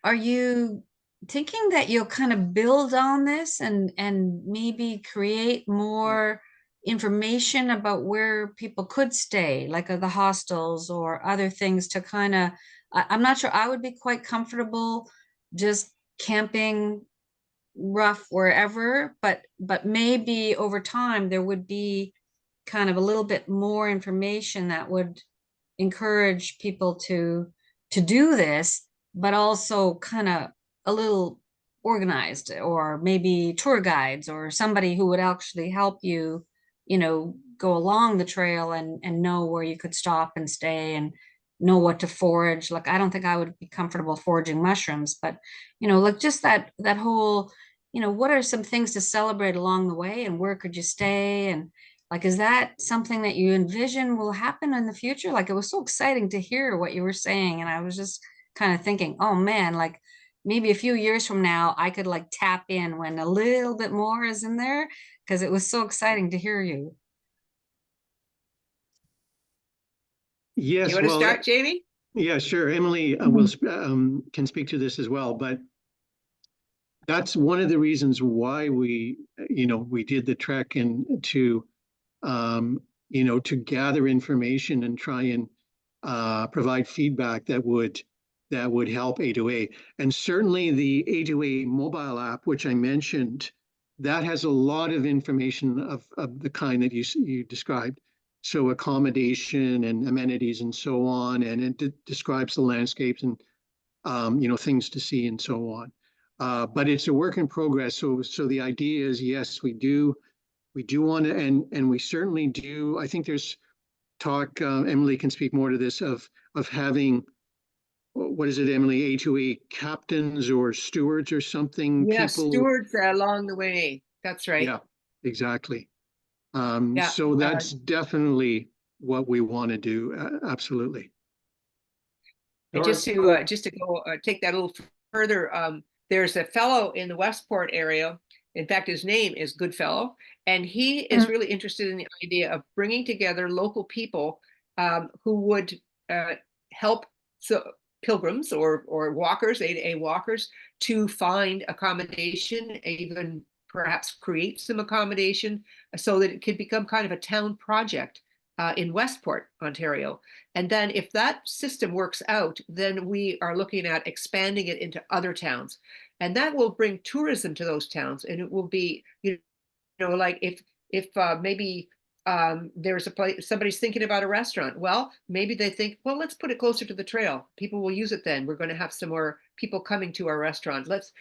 are you thinking that you'll kind of build on this and maybe create more information about where people could stay, like the hostels or other things to kind of, I'm not sure, I would be quite comfortable just camping rough wherever, but maybe over time there would be kind of a little bit more information that would encourage people to do this, but also kind of a little organized, or maybe tour guides or somebody who would actually help you, you know, go along the trail and know where you could stop and stay and know what to forage. Like, I don't think I would be comfortable foraging mushrooms, but, you know, like just that whole, you know, what are some things to celebrate along the way, and where could you stay? And like, is that something that you envision will happen in the future? Like, it was so exciting to hear what you were saying. And I was just kind of thinking, oh man, like maybe a few years from now, I could like tap in when a little bit more is in there, because it was so exciting to hear you. Yes, You want to well, start, Jamie? yeah, sure. Emily can speak to this as well, but that's one of the reasons why we did the trek, and to to gather information and try and provide feedback that would that would help A2A. And certainly the A2A mobile app, which I mentioned, that has a lot of information of the kind that you described. So accommodation and amenities and so on, and it describes the landscapes and things to see and so on. But it's a work in progress. So the idea is, yes, we do want to, and we certainly do. I think there's talk. Emily can speak more to this of having, what is it, Emily? A2A captains or stewards or something. Yeah, people. stewards along the way. That's right. Yeah, exactly. Yeah, So that's definitely what we want to do. Absolutely. and just to go take that a little further, there's a fellow in the Westport area. In fact, his name is Goodfellow, and he is really interested in the idea of bringing together local people who would help pilgrims or walkers, A2A walkers, to find accommodation, even perhaps create some accommodation so that it could become kind of a town project in Westport, Ontario. And then if that system works out, then we are looking at expanding it into other towns. And that will bring tourism to those towns. And it will be, like if maybe there's a place, somebody's thinking about a restaurant. Well, maybe they think, well, let's put it closer to the trail. People will use it then. We're going to have some more people coming to our restaurant. Let's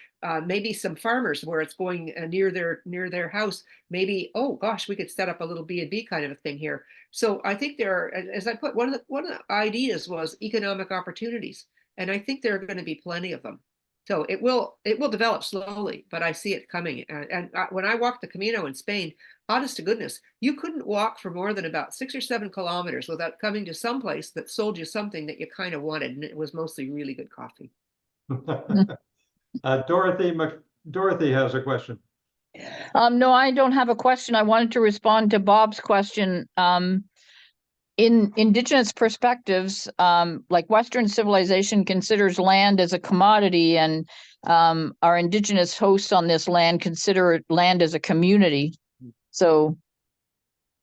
maybe some farmers where it's going near their house. Maybe, oh gosh, we could set up a little B&B kind of a thing here. So I think there are, as I put, one of the ideas was economic opportunities, and I think there are going to be plenty of them. So it will develop slowly, but I see it coming. And when I walked the Camino in Spain, honest to goodness, you couldn't walk for more than about 6 or 7 kilometers without coming to some place that sold you something that you kind of wanted, and it was mostly really good coffee. Dorothy has a question. No, I don't have a question. I wanted to respond to Bob's question. In Indigenous perspectives, like Western civilization considers land as a commodity, and our Indigenous hosts on this land consider land as a community. So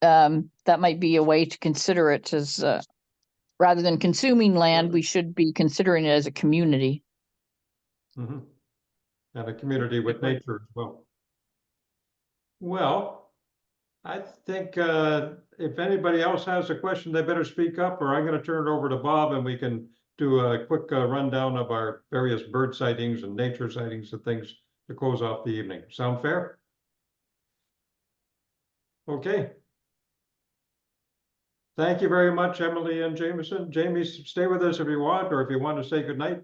that might be a way to consider it as, rather than consuming land, we should be considering it as a community. Mm-hmm. And a community with nature as well. Well, I think if anybody else has a question, they better speak up, or I'm going to turn it over to Bob and we can do a quick rundown of our various bird sightings and nature sightings and things to close off the evening. Sound fair? Okay. Thank you very much, Emily and Jamieson. Jamie, stay with us if you want, or if you want to say goodnight.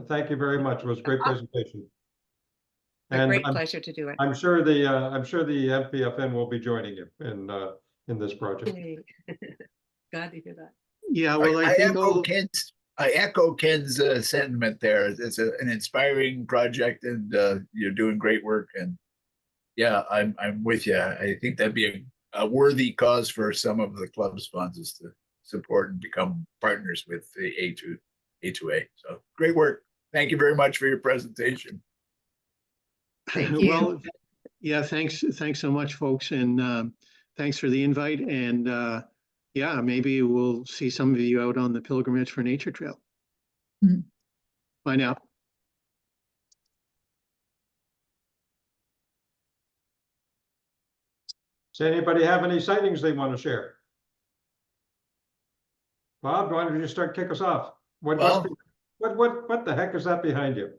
Thank you very much. It was a great presentation. A great pleasure to do it. I'm sure the MPFN will be joining you in this project. Glad to hear that. Yeah, well, I echo Ken's sentiment there. It's an inspiring project, and you're doing great work. And yeah, I'm with you. I think that'd be a worthy cause for some of the club sponsors to support and become partners with the A2A. So great work. Thank you very much for your presentation. Thank you. Well, yeah, thanks so much, folks, and thanks for the invite. And yeah, maybe we'll see some of you out on the Pilgrimage for Nature Trail. Mm-hmm. Bye now. Does anybody have any sightings they want to share? Bob, why don't you start kick us off? What the heck is that behind you?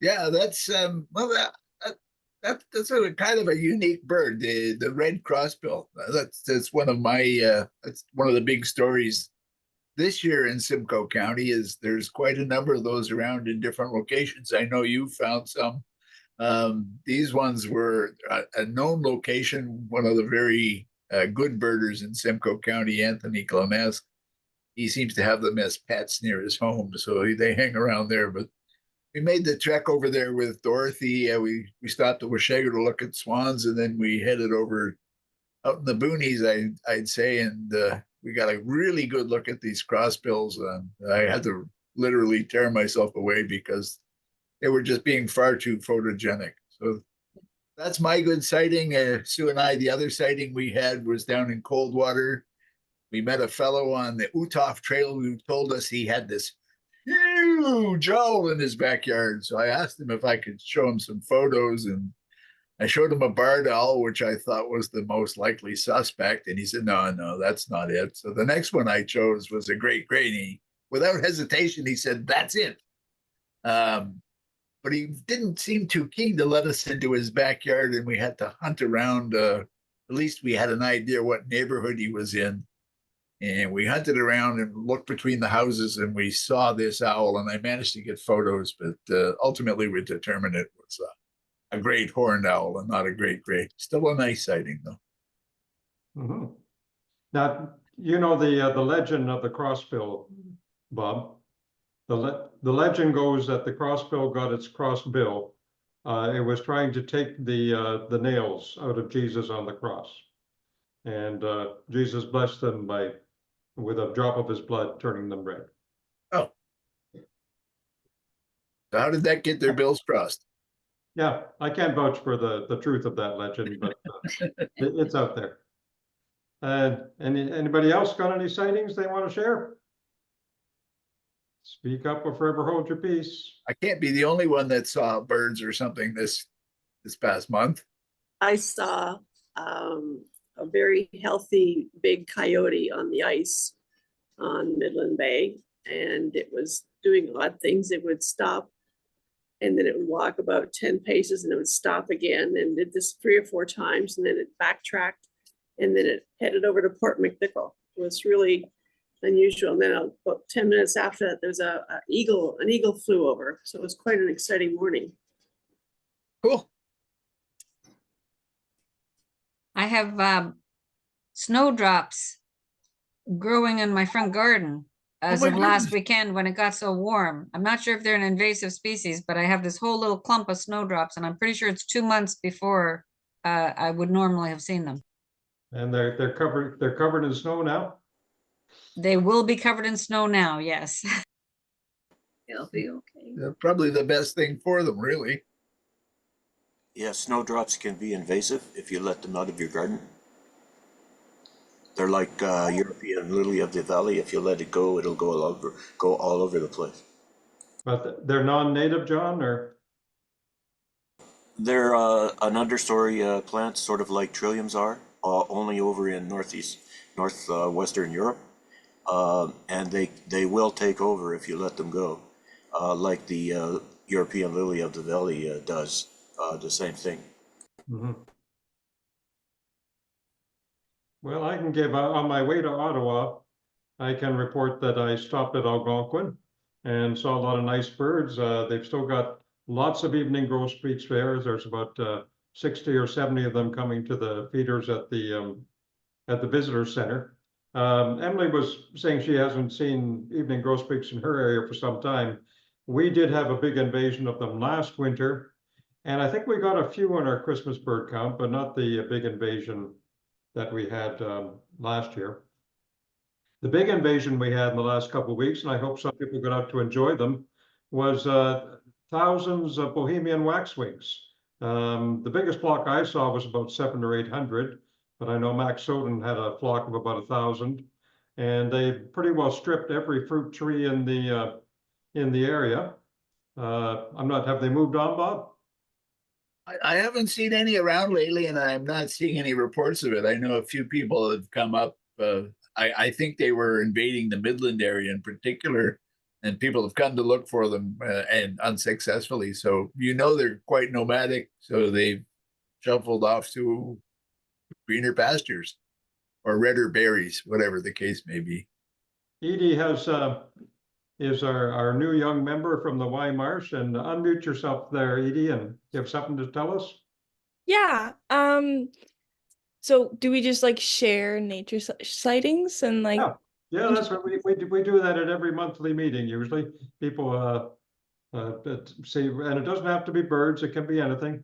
Yeah, that's that's a kind of a unique bird, the red crossbill. That's one of my that's one of the big stories this year in Simcoe County. Is there's quite a number of those around in different locations. I know you found some. These ones were a known location. One of the very good birders in Simcoe County, Anthony Glamesk, he seems to have them as pets near his home, so they hang around there. But we made the trek over there with Dorothy. We stopped at Washego to look at swans, and then we headed over out in the boonies, I'd say, and we got a really good look at these crossbills. I had to literally tear myself away because they were just being far too photogenic. So that's my good sighting. Sue and I, the other sighting we had was down in Coldwater. We met a fellow on the Utah Trail who told us he had this huge owl in his backyard. So I asked him if I could show him some photos, and I showed him a barred owl, which I thought was the most likely suspect. And he said, no, that's not it. So the next one I chose was a great granny. Without hesitation, he said, that's it. But he didn't seem too keen to let us into his backyard, and we had to hunt around. At least we had an idea what neighborhood he was in. And we hunted around and looked between the houses, and we saw this owl, and I managed to get photos, but ultimately we determined it was a great horned owl and not a great gray. Still a nice sighting, though. Mhm. Now, you know the legend of the crossbill, Bob. The legend goes that the crossbill got its crossbill. It was trying to take the nails out of Jesus on the cross, and Jesus blessed them by with a drop of his blood turning them red. Oh, so how did that get their bills crossed? Yeah, I can't vouch for the truth of that legend, but it's out there. Anybody else got any sightings they want to share? Speak up or forever hold your peace. I can't be the only one that saw birds or something this past month. I saw a very healthy big coyote on the ice on Midland Bay, and it was doing odd things. It would stop, and then it would walk about 10 paces, and it would stop again, and did this 3 or 4 times, and then it backtracked, and then it headed over to Port McNichol. It was really unusual. And then about 10 minutes after that, there was an eagle flew over. So it was quite an exciting morning. Cool. I have snowdrops growing in my front garden as my of last goodness. weekend when it got so warm. I'm not sure if they're an invasive species, but I have this whole little clump of snowdrops, and I'm pretty sure it's 2 months before I would normally have seen them. And they're covered in snow now. They will be covered in snow now, yes. It'll be okay. Probably the best thing for them, really. Yeah, snowdrops can be invasive if you let them out of your garden. They're like European lily of the valley. If you let it go, it'll go all over the place. But they're non-native, John, or? They're an understory plant, sort of like trilliums are, only over in northwestern Europe. And they will take over if you let them go, like the European lily of the valley does the same thing. Mhm. Well, I can give, on my way to Ottawa, I can report that I stopped at Algonquin and saw a lot of nice birds. They've still got lots of evening grosbeak fairs. There's about 60 or 70 of them coming to the feeders at the visitor center. Emily was saying she hasn't seen evening grosbeaks in her area for some time. We did have a big invasion of them last winter, and I think we got a few on our Christmas bird count, but not the big invasion that we had last year. The big invasion we had in the last couple of weeks, and I hope some people got out to enjoy them, was thousands of Bohemian waxwings. The biggest flock I saw was about 700 or 800, but I know Max Soden had a flock of about 1,000, and they pretty well stripped every fruit tree in the area. Have they moved on, Bob? I haven't seen any around lately, and I'm not seeing any reports of it. I know a few people have come up. I think they were invading the Midland area in particular, and people have come to look for them and unsuccessfully. So they're quite nomadic. So they've shuffled off to greener pastures or redder berries, whatever the case may be. Edie is our new young member from the Y Marsh, and unmute yourself there, Edie, and you have something to tell us? Yeah. So do we just like share nature sightings and like? Yeah, that's what we do that at every monthly meeting. Usually people see, and it doesn't have to be birds, it can be anything.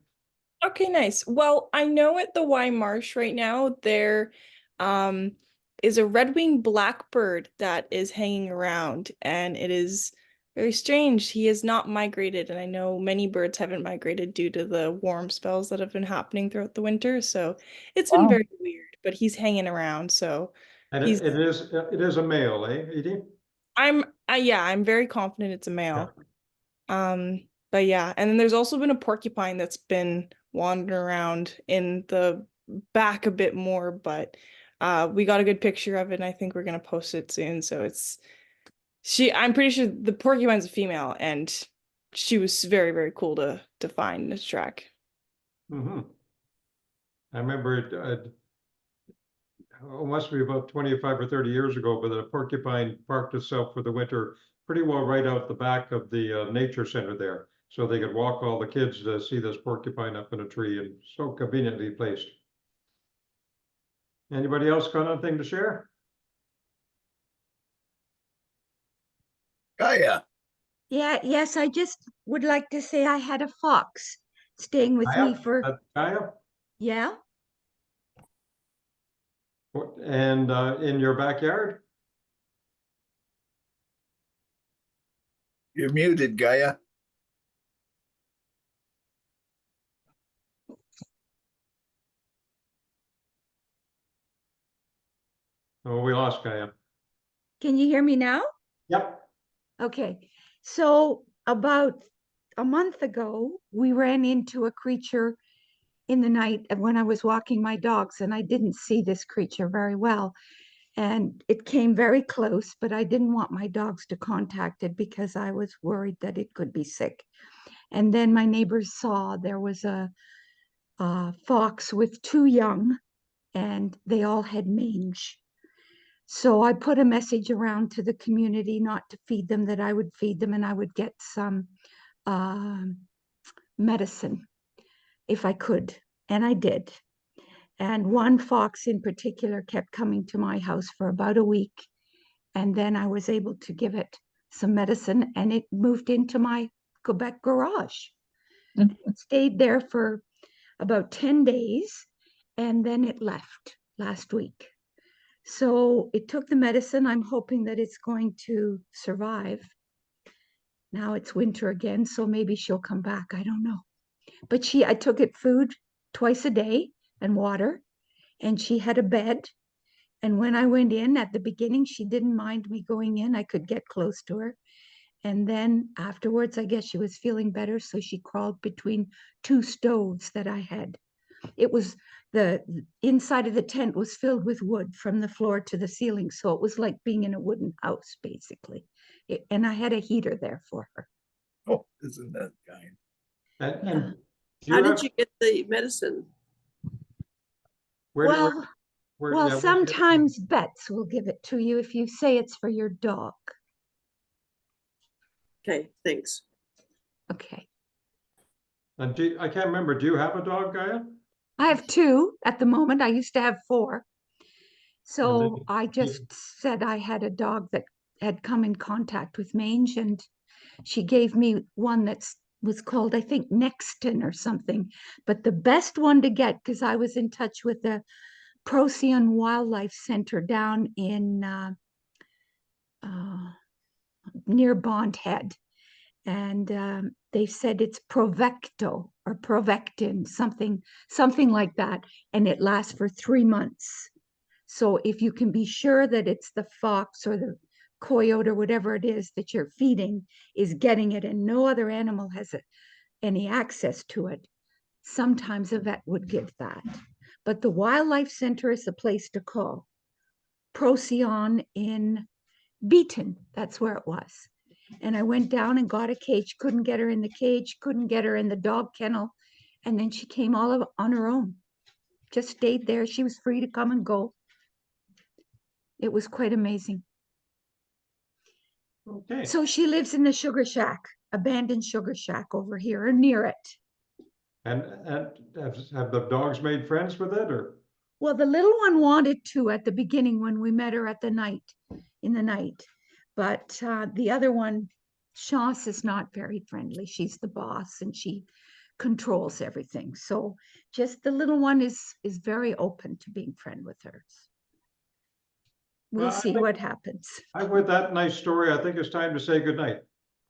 Okay, nice. Well, I know at the Y Marsh right now there is a red-winged blackbird that is hanging around, and it is very strange. He has not migrated, and I know many birds haven't migrated due to the warm spells that have been happening throughout the winter. So it's been very weird, but he's hanging around. So And it is a male, eh, Edie? I'm Yeah, I'm very confident it's a male. But yeah, and then there's also been a porcupine that's been wandering around in the back a bit more, but we got a good picture of it and I think we're gonna post it soon. So I'm pretty sure the porcupine's a female and she was very, very cool to find and to track. Mm-hmm. I remember it must be about 25 or 30 years ago, but the porcupine parked itself for the winter pretty well right out the back of the nature center there. So they could walk all the kids to see this porcupine up in a tree, and so conveniently placed. Anybody else got anything to share? Gaia, Yes, I just would like to say I had a fox staying with me for, Gaia? yeah, And in your backyard? you're muted, Gaia. Oh, we lost Gaia. can you hear me now? Yep. Okay, so about a month ago, we ran into a creature in the night when I was walking my dogs, and I didn't see this creature very well. And it came very close, but I didn't want my dogs to contact it because I was worried that it could be sick. And then my neighbors saw there was a fox with two young, and they all had mange. So I put a message around to the community not to feed them, that I would feed them and I would get some medicine if I could. And I did. And one fox in particular kept coming to my house for about a week. And then I was able to give it some medicine and it moved into my Quebec garage. It stayed there for about 10 days and then it left last week. So it took the medicine. I'm hoping that it's going to survive. Now it's winter again, so maybe she'll come back. I don't know. But I took it food twice a day and water, and she had a bed. And when I went in at the beginning, she didn't mind me going in. I could get close to her. And then afterwards, I guess she was feeling better. So she crawled between two stoves that I had. It was the inside of the tent was filled with wood from the floor to the ceiling. So it was like being in a wooden house, basically. And I had a heater there for her. Oh, isn't that kind? And How did you get the medicine? Well, sometimes vets will give it to you if you say it's for your dog. Okay, thanks. Okay. And I can't remember, do you have a dog, Gaia? I have two at the moment. I used to have four. So I just said I had a dog that had come in contact with mange, and she gave me one that was called, I think, Nexton or something. But the best one to get, because I was in touch with the Procyon Wildlife Center down in near Bond Head. And they said it's Provecto or Provectin, something like that. And it lasts for 3 months. So if you can be sure that it's the fox or the coyote or whatever it is that you're feeding is getting it and no other animal has any access to it, sometimes a vet would give that. But the Wildlife Center is the place to call. Procyon in Beaton, that's where it was. And I went down and got a cage, couldn't get her in the cage, couldn't get her in the dog kennel. And then she came all on her own, just stayed there. She was free to come and go. It was quite amazing. Okay. So she lives in the sugar shack, abandoned sugar shack over here or near it. And have the dogs made friends with it, or? Well, the little one wanted to at the beginning when we met her in the night. But the other one, Chance, is not very friendly. She's the boss and she controls everything. So just the little one is very open to being friend with her. We'll see what happens. With that nice story, I think it's time to say goodnight.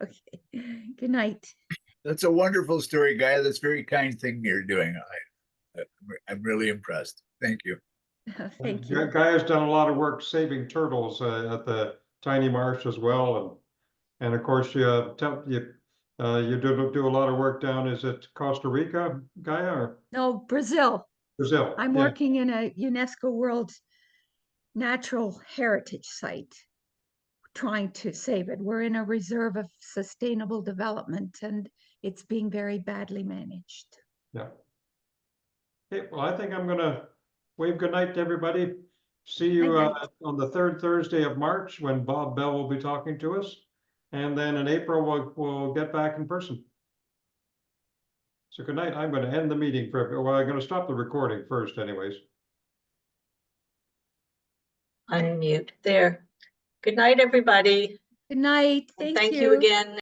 Okay, good night. That's a wonderful story, Gaia. That's a very kind thing you're doing. I'm really impressed. Thank you. Thank you. Gaia's done a lot of work saving turtles at the tiny marsh as well, and And of course, you do a lot of work down, is it Costa Rica, Gaia, or No, Brazil. Brazil? I'm Yeah. working in a UNESCO World Natural Heritage Site, trying to save it. We're in a reserve of sustainable development and it's being very badly managed. Yeah. Okay, well, I think I'm gonna wave goodnight to everybody. See you Good night. on the third Thursday of March when Bob Bell will be talking to us. And then in April, we'll get back in person. So good night. I'm gonna end the meeting well, I'm gonna stop the recording first anyways. Unmute there. Good night, everybody. Good night. And Thank thank you again.